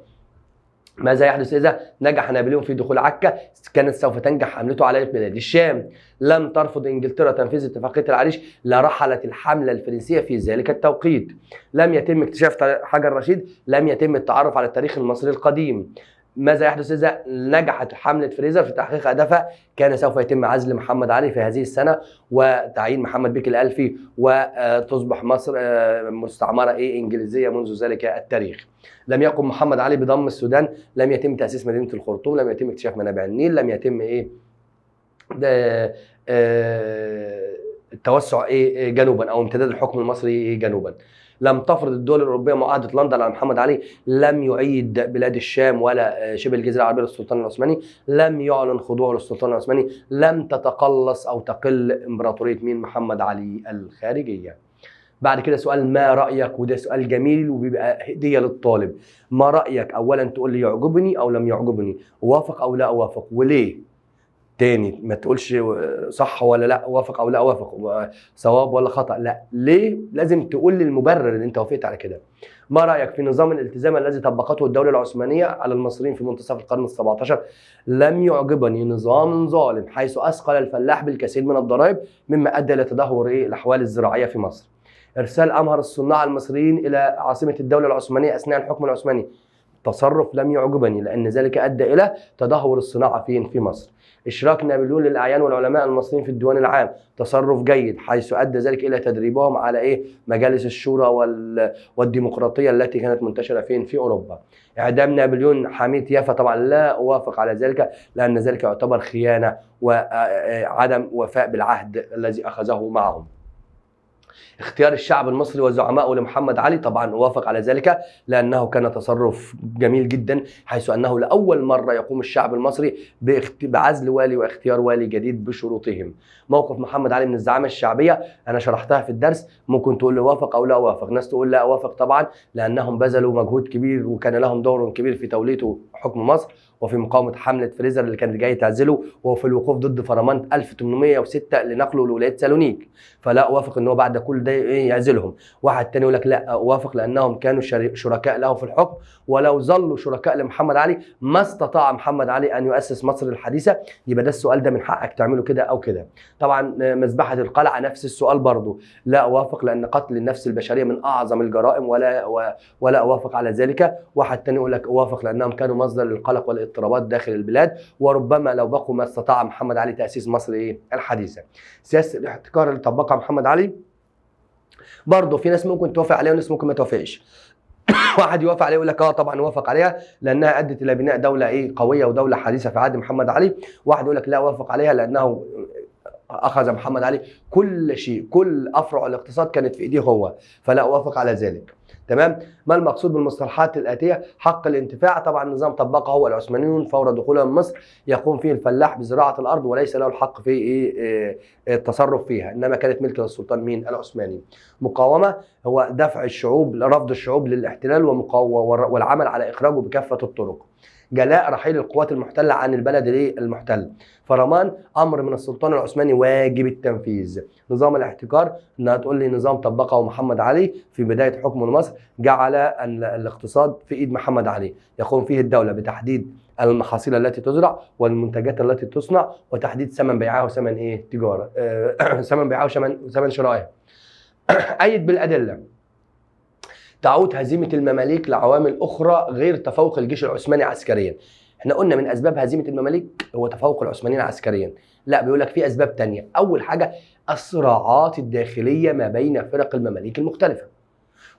ماذا يحدث إذا نجح نابليون في دخول عكا؟ كانت سوف تنجح حملته على بلاد الشام. لم ترفض إنجلترا تنفيذ اتفاقية العريش لرحلت الحملة الفرنسية في ذلك التوقيت. لم يتم اكتشاف حجر رشيد، لم يتم التعرف على التاريخ المصري القديم. ماذا يحدث إذا نجحت حملة فريزر في تحقيق هدفها؟ كان سوف يتم عزل محمد علي في هذه السنة وتعيين محمد بك الألفي وتصبح مصر مستعمرة إنجليزية منذ ذلك التاريخ. لم يقم محمد علي بضم السودان، لم يتم تأسيس مدينة الخرطوم، لم يتم اكتشاف منابع النيل، لم يتم التوسع جنوبا أو امتداد الحكم المصري جنوبا. لم تفرض الدول الأوروبية معاهدة لندن على محمد علي، لم يعيد بلاد الشام ولا شبه الجزيرة العربية للسلطان العثماني، لم يعلن خضوعه للسلطان العثماني، لم تتقلص أو تقل إمبراطورية مين؟ محمد علي الخارجية. بعد كده سؤال، ما رأيك؟ وده سؤال جميل وبيبقى هدية للطالب. ما رأيك؟ أولا تقول لي يعجبني أو لم يعجبني، وافق أو لا أوافق، وليه؟ تاني ما تقولش صح ولا لا اوافق او لا اوافق، صواب ولا خطأ، لا، ليه؟ لازم تقول لي المبرر اللي انت وافقت على كده. ما رأيك في نظام الالتزام الذي طبقته الدولة العثمانية على المصريين في منتصف القرن ال17؟ لم يعجبني، نظام ظالم حيث أثقل الفلاح بالكثير من الضرائب مما أدى إلى تدهور الأحوال الزراعية في مصر. إرسال أمهر الصناع المصريين إلى عاصمة الدولة العثمانية أثناء الحكم العثماني، تصرف لم يعجبني لأن ذلك أدى إلى تدهور الصناعة في مصر. إشراك نابليون للأعيان والعلماء المصريين في الديوان العام تصرف جيد، حيث أدى ذلك إلى تدريبهم على مجالس الشورى والديمقراطية التي كانت منتشرة في أوروبا. إعدام نابليون حميد يافا طبعا لا أوافق على ذلك، لأن ذلك يعتبر خيانة وعدم وفاء بالعهد الذي أخذه معهم. اختيار الشعب المصري وزعمائه لمحمد علي طبعا أوافق على ذلك، لأنه كان تصرف جميل جدا، حيث أنه لأول مرة يقوم الشعب المصري بعزل والي واختيار والي جديد بشروطهم. موقف محمد علي من الزعامة الشعبية أنا شرحتها في الدرس، ممكن تقول لي وافق أو لا أوافق. ناس تقول لا أوافق طبعا، لأنهم بذلوا مجهود كبير وكان لهم دور كبير في توليته حكم مصر، وفي مقاومة حملة فريزر اللي كانت جاي تعزله، وفي الوقوف ضد فرمان 1806 لنقله لولاية سالونيك. فلا أوافق إن هو بعد كل ده يعزلهم. واحد تاني يقول لك لا أوافق لأنهم كانوا شركاء له في الحكم، ولو ظلوا شركاء لمحمد علي ما استطاع محمد علي أن يؤسس مصر الحديثة. يبقى ده السؤال ده من حقك تعمله كده أو كده. طبعا مذبحة القلعة نفس السؤال برضو، لا أوافق لأن قتل النفس البشرية من أعظم الجرائم، ولا أوافق على ذلك. واحد تاني يقول لك أوافق لأنهم كانوا مصدر للقلق والاضطرابات داخل البلاد، وربما لو بقوا ما استطاع محمد علي تأسيس مصر الحديثة. سياسة الاحتكار اللي طبقها محمد علي برضه في ناس ممكن توافق عليها وناس ممكن ما توافقش. واحد يوافق عليها يقول لك طبعا وافق عليها لانها ادت الى بناء دوله قويه ودوله حديثه في عهد محمد علي. واحد يقول لك لا وافق عليها لانه اخذ محمد علي كل شيء، كل افرع الاقتصاد كانت في ايديه هو، فلا اوافق على ذلك. تمام. ما المقصود بالمصطلحات الاتيه؟ حق الانتفاع طبعا نظام طبقه هو العثمانيون فور دخولهم مصر، يقوم فيه الفلاح بزراعه الارض وليس له الحق في التصرف فيها، انما كانت ملك للسلطان مين؟ العثماني. مقاومه هو دفع الشعوب، رفض الشعوب للاحتلال والعمل على اخراجه بكافه الطرق. جلاء رحيل القوات المحتله عن البلد المحتل. فرمان امر من السلطان العثماني واجب التنفيذ. نظام الاحتكار انها تقول لي نظام طبقه محمد علي في بدايه حكمه لمصر، جعل الاقتصاد في ايد محمد علي، يقوم فيه الدوله بتحديد المحاصيل التي تزرع والمنتجات التي تصنع، وتحديد ثمن بيعها وثمن تجاره ثمن بيعها وثمن شرائها. أيد بالادله. تعود هزيمه المماليك لعوامل اخرى غير تفوق الجيش العثماني عسكريا. احنا قلنا من اسباب هزيمه المماليك هو تفوق العثمانيين عسكريا، لا بيقول لك في اسباب تانية. اول حاجه الصراعات الداخليه ما بين فرق المماليك المختلفه،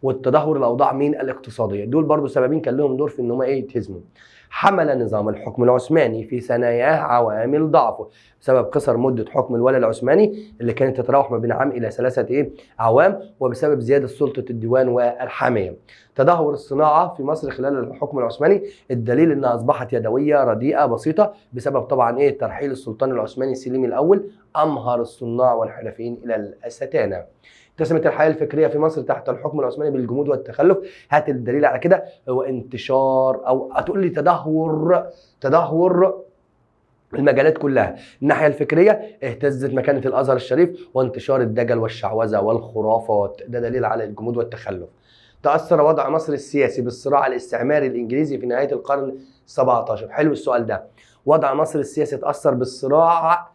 والتدهور الاوضاع الاقتصاديه، دول برضو سببين كان لهم دور في ان هم يتهزموا. حمل نظام الحكم العثماني في ثناياه عوامل ضعفه بسبب قصر مده حكم الولي العثماني اللي كانت تتراوح ما بين عام الى 3 اعوام، وبسبب زياده سلطه الديوان والحاميه. تدهور الصناعه في مصر خلال الحكم العثماني، الدليل انها اصبحت يدويه رديئه بسيطه بسبب طبعا ترحيل السلطان العثماني سليم الاول، امهر الصناع والحرفيين الى الاستانه. اتسمت الحياه الفكريه في مصر تحت الحكم العثماني بالجمود والتخلف. هات الدليل على كده، هو انتشار او هتقول لي تدهور المجالات كلها. الناحيه الفكريه اهتزت مكانه الازهر الشريف، وانتشار الدجل والشعوذه والخرافات، ده دليل على الجمود والتخلف. تاثر وضع مصر السياسي بالصراع الاستعماري الانجليزي في نهايه القرن 17. حلو السؤال ده. وضع مصر السياسي تاثر بالصراع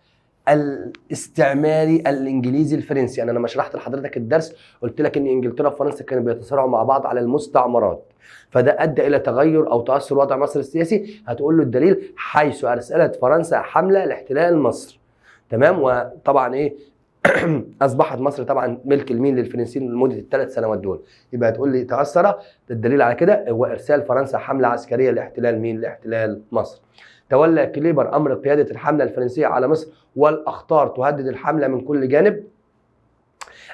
الاستعماري الانجليزي الفرنسي. انا لما شرحت لحضرتك الدرس قلت لك ان انجلترا وفرنسا كانوا بيتصارعوا مع بعض على المستعمرات، فده ادى الى تغير او تاثر وضع مصر السياسي. هتقول له الدليل حيث ارسلت فرنسا حمله لاحتلال مصر. تمام. وطبعا اصبحت مصر طبعا ملك المين للفرنسيين لمده ال3 سنوات دول. يبقى هتقول لي تاثر، الدليل على كده هو ارسال فرنسا حمله عسكريه لاحتلال مين؟ لاحتلال مصر. تولى كليبر امر قياده الحمله الفرنسيه على مصر، والاخطار تهدد الحمله من كل جانب.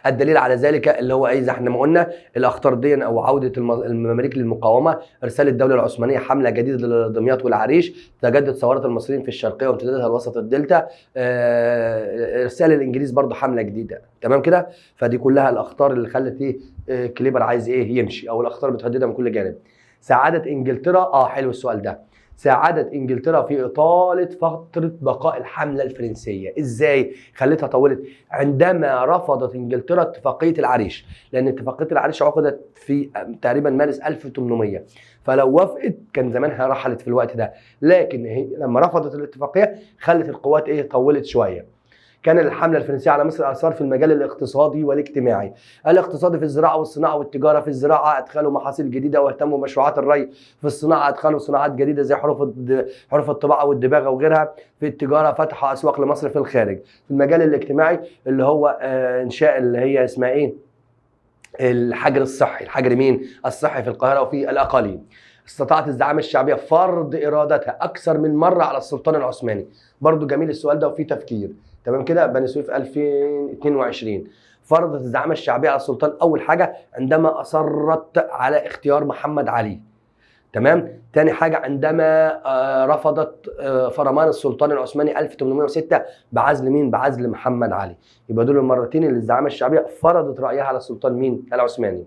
الدليل على ذلك اللي هو زي احنا ما قلنا الاخطار دي او عوده المماليك للمقاومه، ارسال الدوله العثمانيه حمله جديده لدمياط والعريش، تجدد ثورات المصريين في الشرقيه وامتدادها لوسط الدلتا، ارسال الانجليز برضه حمله جديده. تمام كده. فدي كلها الاخطار اللي خلت كليبر عايز يمشي، او الاخطار بتهددها من كل جانب. ساعدت انجلترا حلو السؤال ده. ساعدت انجلترا في اطاله فتره بقاء الحمله الفرنسيه. ازاي خلتها طولت؟ عندما رفضت انجلترا اتفاقيه العريش، لان اتفاقيه العريش عقدت في تقريبا مارس 1800، فلو وافقت كان زمانها رحلت في الوقت ده، لكن لما رفضت الاتفاقيه خلت القوات طولت شويه. كان للحمله الفرنسيه على مصر اثار في المجال الاقتصادي والاجتماعي. الاقتصادي في الزراعه والصناعه والتجاره. في الزراعه ادخلوا محاصيل جديده واهتموا بمشروعات الري. في الصناعه ادخلوا صناعات جديده زي حروف الطباعه والدباغه وغيرها. في التجاره فتحوا اسواق لمصر في الخارج. في المجال الاجتماعي اللي هو انشاء اللي هي اسمها ايه، الحجر الصحي. الحجر مين؟ الصحي في القاهره وفي الاقاليم. استطاعت الزعامه الشعبيه فرض ارادتها اكثر من مره على السلطان العثماني. برضو جميل السؤال ده وفيه تفكير. تمام كده. بني سويف 2022. فرضت الزعامه الشعبيه على السلطان اول حاجه عندما اصرت على اختيار محمد علي. تمام. تاني حاجه عندما رفضت فرمان السلطان العثماني 1806 بعزل مين؟ بعزل محمد علي. يبقى دول المرتين اللي الزعامه الشعبيه فرضت رايها على السلطان مين؟ العثماني.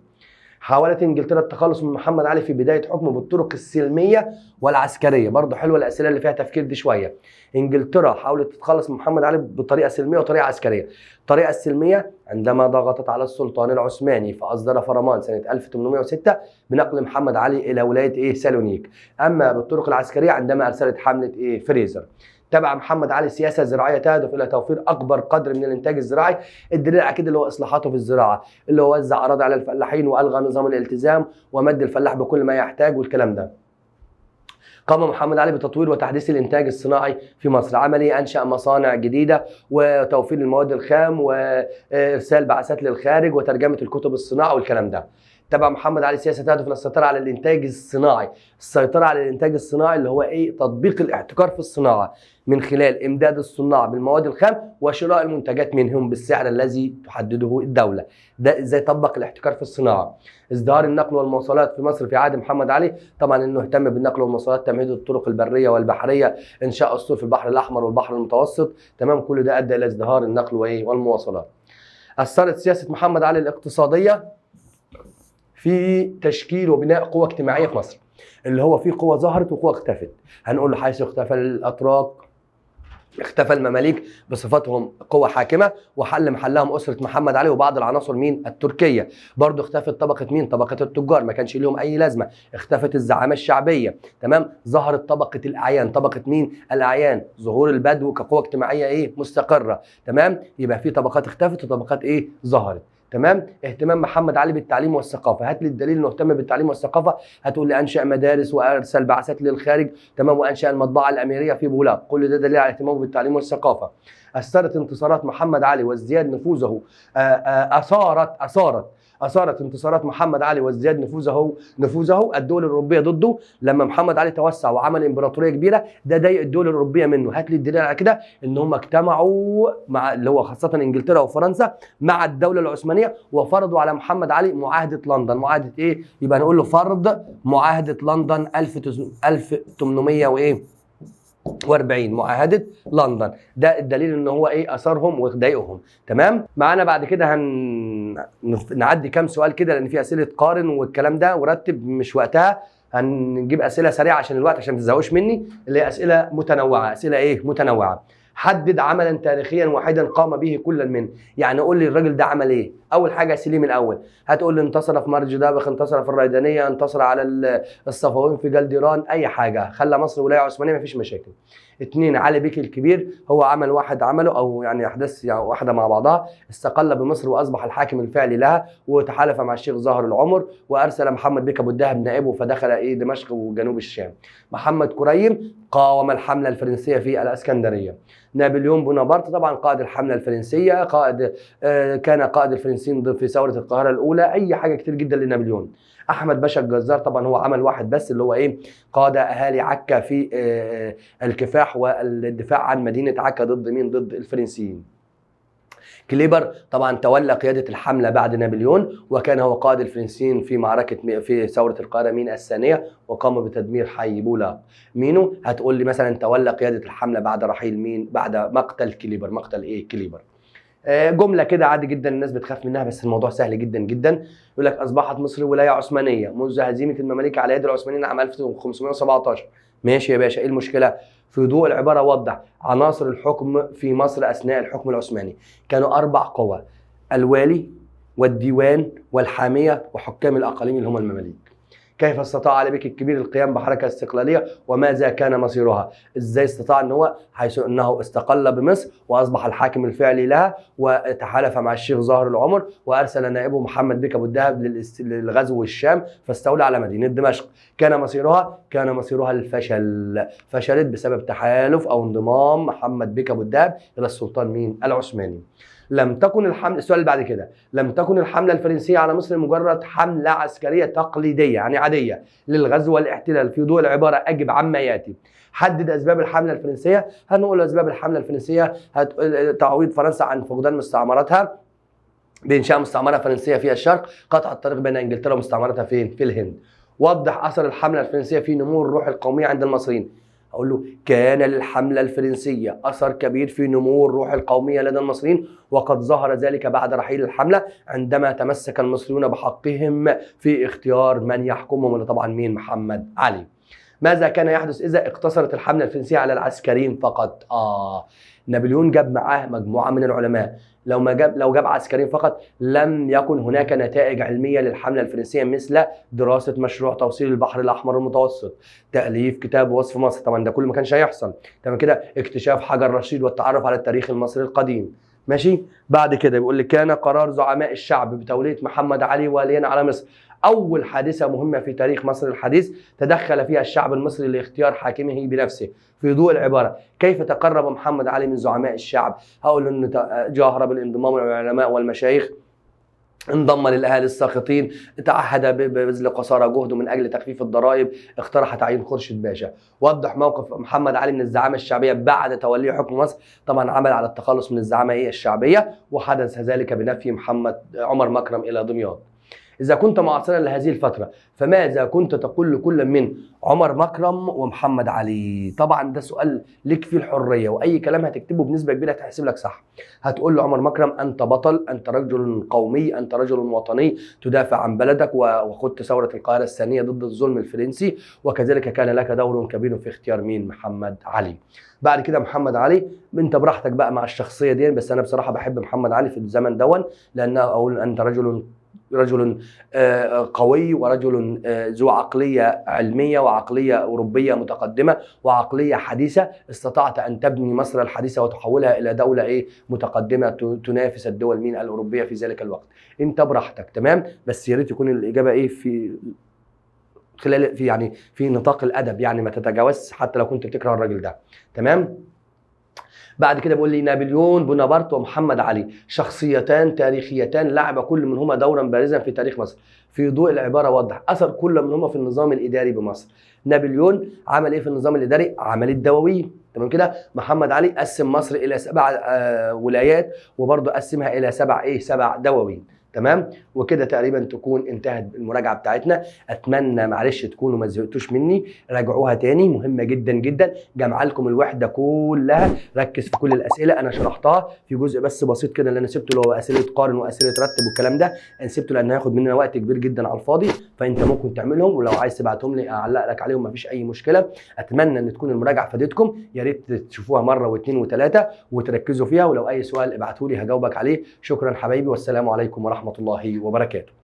حاولت انجلترا التخلص من محمد علي في بدايه حكمه بالطرق السلميه والعسكريه. برضه حلوه الاسئله اللي فيها تفكير دي شويه. انجلترا حاولت تتخلص من محمد علي بطريقه سلميه وطريقه عسكريه. الطريقه السلميه عندما ضغطت على السلطان العثماني فاصدر فرمان سنه 1806 بنقل محمد علي الى ولايه ايه؟ سالونيك. اما بالطرق العسكريه عندما ارسلت حمله ايه؟ فريزر. تبع محمد علي سياسه زراعيه تهدف الى توفير اكبر قدر من الانتاج الزراعي. الدليل اكيد اللي هو اصلاحاته في الزراعه، اللي هو وزع اراضي على الفلاحين والغى نظام الالتزام ومد الفلاح بكل ما يحتاج والكلام ده. قام محمد علي بتطوير وتحديث الانتاج الصناعي في مصر. عمل ايه؟ انشا مصانع جديده وتوفير المواد الخام وارسال بعثات للخارج وترجمه الكتب الصناعه والكلام ده. تبع محمد علي سياسه تهدف الى السيطره على الانتاج الصناعي. السيطره على الانتاج الصناعي اللي هو ايه؟ تطبيق الاحتكار في الصناعه من خلال امداد الصناع بالمواد الخام وشراء المنتجات منهم بالسعر الذي تحدده الدوله. ده ازاي طبق الاحتكار في الصناعه. ازدهار النقل والمواصلات في مصر في عهد محمد علي. طبعا انه اهتم بالنقل والمواصلات، تمهيد الطرق البريه والبحريه، انشاء اسطول في البحر الاحمر والبحر المتوسط. تمام. كل ده ادى الى ازدهار النقل والمواصلات. اثرت سياسه محمد علي الاقتصاديه في تشكيل وبناء قوة اجتماعية في مصر، اللي هو في قوة ظهرت وقوة اختفت. هنقول له حيث اختفى الأتراك اختفى المماليك بصفتهم قوة حاكمة وحل محلهم أسرة محمد علي وبعض العناصر مين؟ التركية. برضو اختفت طبقة مين؟ طبقة التجار، ما كانش لهم أي لازمة. اختفت الزعامة الشعبية. تمام. ظهرت طبقة الأعيان. طبقة مين؟ الأعيان. ظهور البدو كقوة اجتماعية إيه؟ مستقرة. تمام. يبقى في طبقات اختفت وطبقات إيه؟ ظهرت. تمام. اهتمام محمد علي بالتعليم والثقافه. هات لي الدليل انه اهتم بالتعليم والثقافه. هتقول لي انشا مدارس وارسل بعثات للخارج. تمام. وانشا المطبعه الاميريه في بولاق. كل ده دليل على اهتمامه بالتعليم والثقافه. اثرت انتصارات محمد علي وازدياد نفوذه اثارت انتصارات محمد علي وازدياد نفوذه الدول الاوروبيه ضده. لما محمد علي توسع وعمل امبراطوريه كبيره ده ضايق الدول الاوروبيه منه. هات لي الدليل على كده ان هم اجتمعوا مع اللي هو خاصه انجلترا وفرنسا مع الدوله العثمانيه وفرضوا على محمد علي معاهده لندن. معاهده ايه؟ يبقى نقول له فرض معاهده لندن 1800 وايه؟ 40. معاهده لندن. ده الدليل ان هو ايه؟ اثرهم وضايقهم. تمام. معانا بعد كده نعدي كام سؤال كده لان في اسئله قارن والكلام ده ورتب مش وقتها. هنجيب اسئله سريعه عشان الوقت عشان ما تزهقوش مني، اللي هي اسئله متنوعه. اسئله ايه؟ متنوعه. حدد عملا تاريخيا واحدا قام به كل من. يعني قول لي الراجل ده عمل ايه؟ اول حاجه سليم الاول. هتقول لي انتصر في مرج دابخ، انتصر في الريدانيه، انتصر على الصفويين في جلديران، اي حاجه خلى مصر ولايه عثمانيه مفيش مشاكل. 2 علي بيك الكبير، هو عمل واحد عمله او يعني احداث يعني واحده مع بعضها. استقل بمصر واصبح الحاكم الفعلي لها وتحالف مع الشيخ زهر العمر وارسل محمد بيك ابو الدهب نائبه فدخل ايه؟ دمشق وجنوب الشام. محمد كريم قاوم الحمله الفرنسيه في الاسكندريه. نابليون بونابرت طبعا قائد الحمله الفرنسيه، كان قائد الفرنسيين في ثوره القاهره الاولى. اي حاجه كتير جدا لنابليون. احمد باشا الجزار طبعا هو عمل واحد بس اللي هو ايه؟ قاد اهالي عكا في الكفاح والدفاع عن مدينه عكا ضد مين؟ ضد الفرنسيين. كليبر طبعا تولى قياده الحمله بعد نابليون وكان هو قائد الفرنسيين في معركه في ثوره القاهره مين الثانيه وقام بتدمير حي بولاق. مينو هتقول لي مثلا تولى قياده الحمله بعد رحيل مين؟ بعد مقتل كليبر. مقتل ايه؟ كليبر. جمله كده عادي جدا الناس بتخاف منها بس الموضوع سهل جدا جدا. يقول لك اصبحت مصر ولايه عثمانيه منذ هزيمه المماليك على يد العثمانيين عام 1517. ماشي يا باشا، ايه المشكله؟ في ضوء العباره وضح عناصر الحكم في مصر اثناء الحكم العثماني. كانوا 4 قوى: الوالي والديوان والحاميه وحكام الاقاليم اللي هم المماليك. كيف استطاع علي بيك الكبير القيام بحركه استقلاليه وماذا كان مصيرها؟ ازاي استطاع ان هو حيث انه استقل بمصر واصبح الحاكم الفعلي لها وتحالف مع الشيخ ظاهر العمر وارسل نائبه محمد بيك ابو الدهب للغزو الشام فاستولى على مدينه دمشق. كان مصيرها الفشل، فشلت بسبب تحالف او انضمام محمد بيك ابو الدهب الى السلطان مين؟ العثماني. لم تكن الحمله، السؤال اللي بعد كده، لم تكن الحمله الفرنسيه على مصر مجرد حمله عسكريه تقليديه يعني عاديه للغزو والاحتلال. في ضوء العباره اجب عما ياتي. حدد اسباب الحمله الفرنسيه. هنقول اسباب الحمله الفرنسيه تعويض فرنسا عن فقدان مستعمراتها بانشاء مستعمره فرنسيه في الشرق، قطع الطريق بين انجلترا ومستعمرتها فين؟ في الهند. وضح اثر الحمله الفرنسيه في نمو الروح القوميه عند المصريين. اقول له كان للحمله الفرنسيه اثر كبير في نمو الروح القوميه لدى المصريين، وقد ظهر ذلك بعد رحيل الحمله عندما تمسك المصريون بحقهم في اختيار من يحكمهم، اللي طبعا مين؟ محمد علي. ماذا كان يحدث اذا اقتصرت الحمله الفرنسيه على العسكريين فقط؟ نابليون جاب معاه مجموعه من العلماء. لو جاب عسكريين فقط لم يكن هناك نتائج علميه للحمله الفرنسيه، مثل دراسه مشروع توصيل البحر الاحمر المتوسط، تاليف كتاب وصف مصر، طبعا ده كله ما كانش هيحصل. تمام كده، اكتشاف حجر رشيد والتعرف على التاريخ المصري القديم. ماشي. بعد كده بيقول لك كان قرار زعماء الشعب بتوليه محمد علي واليا على مصر أول حادثة مهمة في تاريخ مصر الحديث تدخل فيها الشعب المصري لاختيار حاكمه بنفسه. في ضوء العبارة كيف تقرب محمد علي من زعماء الشعب؟ هقول إنه جاهر بالانضمام للعلماء والمشايخ، انضم للاهالي الساخطين، تعهد ببذل قصارى جهده من اجل تخفيف الضرائب، اقترح تعيين خورشيد باشا. وضح موقف محمد علي من الزعامه الشعبيه بعد توليه حكم مصر. طبعا عمل على التخلص من الزعامه الشعبيه، وحدث ذلك بنفي عمر مكرم الى دمياط. إذا كنت معاصرا لهذه الفترة فماذا كنت تقول لكل من عمر مكرم ومحمد علي؟ طبعا ده سؤال لك فيه الحرية، وأي كلام هتكتبه بنسبة كبيرة هتحسب لك صح. هتقول لعمر مكرم أنت بطل، أنت رجل قومي، أنت رجل وطني تدافع عن بلدك وخدت ثورة القاهرة الثانية ضد الظلم الفرنسي، وكذلك كان لك دور كبير في اختيار مين؟ محمد علي. بعد كده محمد علي، انت براحتك بقى مع الشخصية دي، بس أنا بصراحة بحب محمد علي في الزمن دون، لأن أقول أنت رجل قوي، ورجل ذو عقلية علمية وعقلية أوروبية متقدمة وعقلية حديثة، استطعت أن تبني مصر الحديثة وتحولها إلى دولة متقدمة تنافس الدول الأوروبية في ذلك الوقت. أنت براحتك. تمام، بس يا ريت يكون الإجابة في خلال في نطاق الأدب، ما تتجاوز حتى لو كنت بتكره الراجل ده. تمام. بعد كده بيقول لي نابليون بونابرت ومحمد علي شخصيتان تاريخيتان لعب كل منهما دورا بارزا في تاريخ مصر. في ضوء العبارة وضح أثر كل منهما في النظام الإداري بمصر. نابليون عمل في النظام الإداري؟ عمل الدواوين. تمام كده. محمد علي قسم مصر إلى 7 ولايات، وبرضه قسمها إلى 7 دواوين. تمام. وكده تقريبا تكون انتهت المراجعه بتاعتنا. اتمنى معلش تكونوا ما زهقتوش مني، راجعوها تاني، مهمه جدا جدا، جمع لكم الوحده كلها، ركز في كل الاسئله انا شرحتها. في جزء بس بسيط كده اللي انا سبته، اللي هو اسئله قارن واسئله رتب والكلام ده، انا سبته لان هياخد مننا وقت كبير جدا على الفاضي، فانت ممكن تعملهم، ولو عايز تبعتهم لي اعلق لك عليهم مفيش اي مشكله. اتمنى ان تكون المراجعه فادتكم، يا ريت تشوفوها مره واثنين وثلاثه وتركزوا فيها، ولو اي سؤال ابعتوا لي هجاوبك عليه. شكرا حبايبي، والسلام عليكم ورحمه الله وبركاته.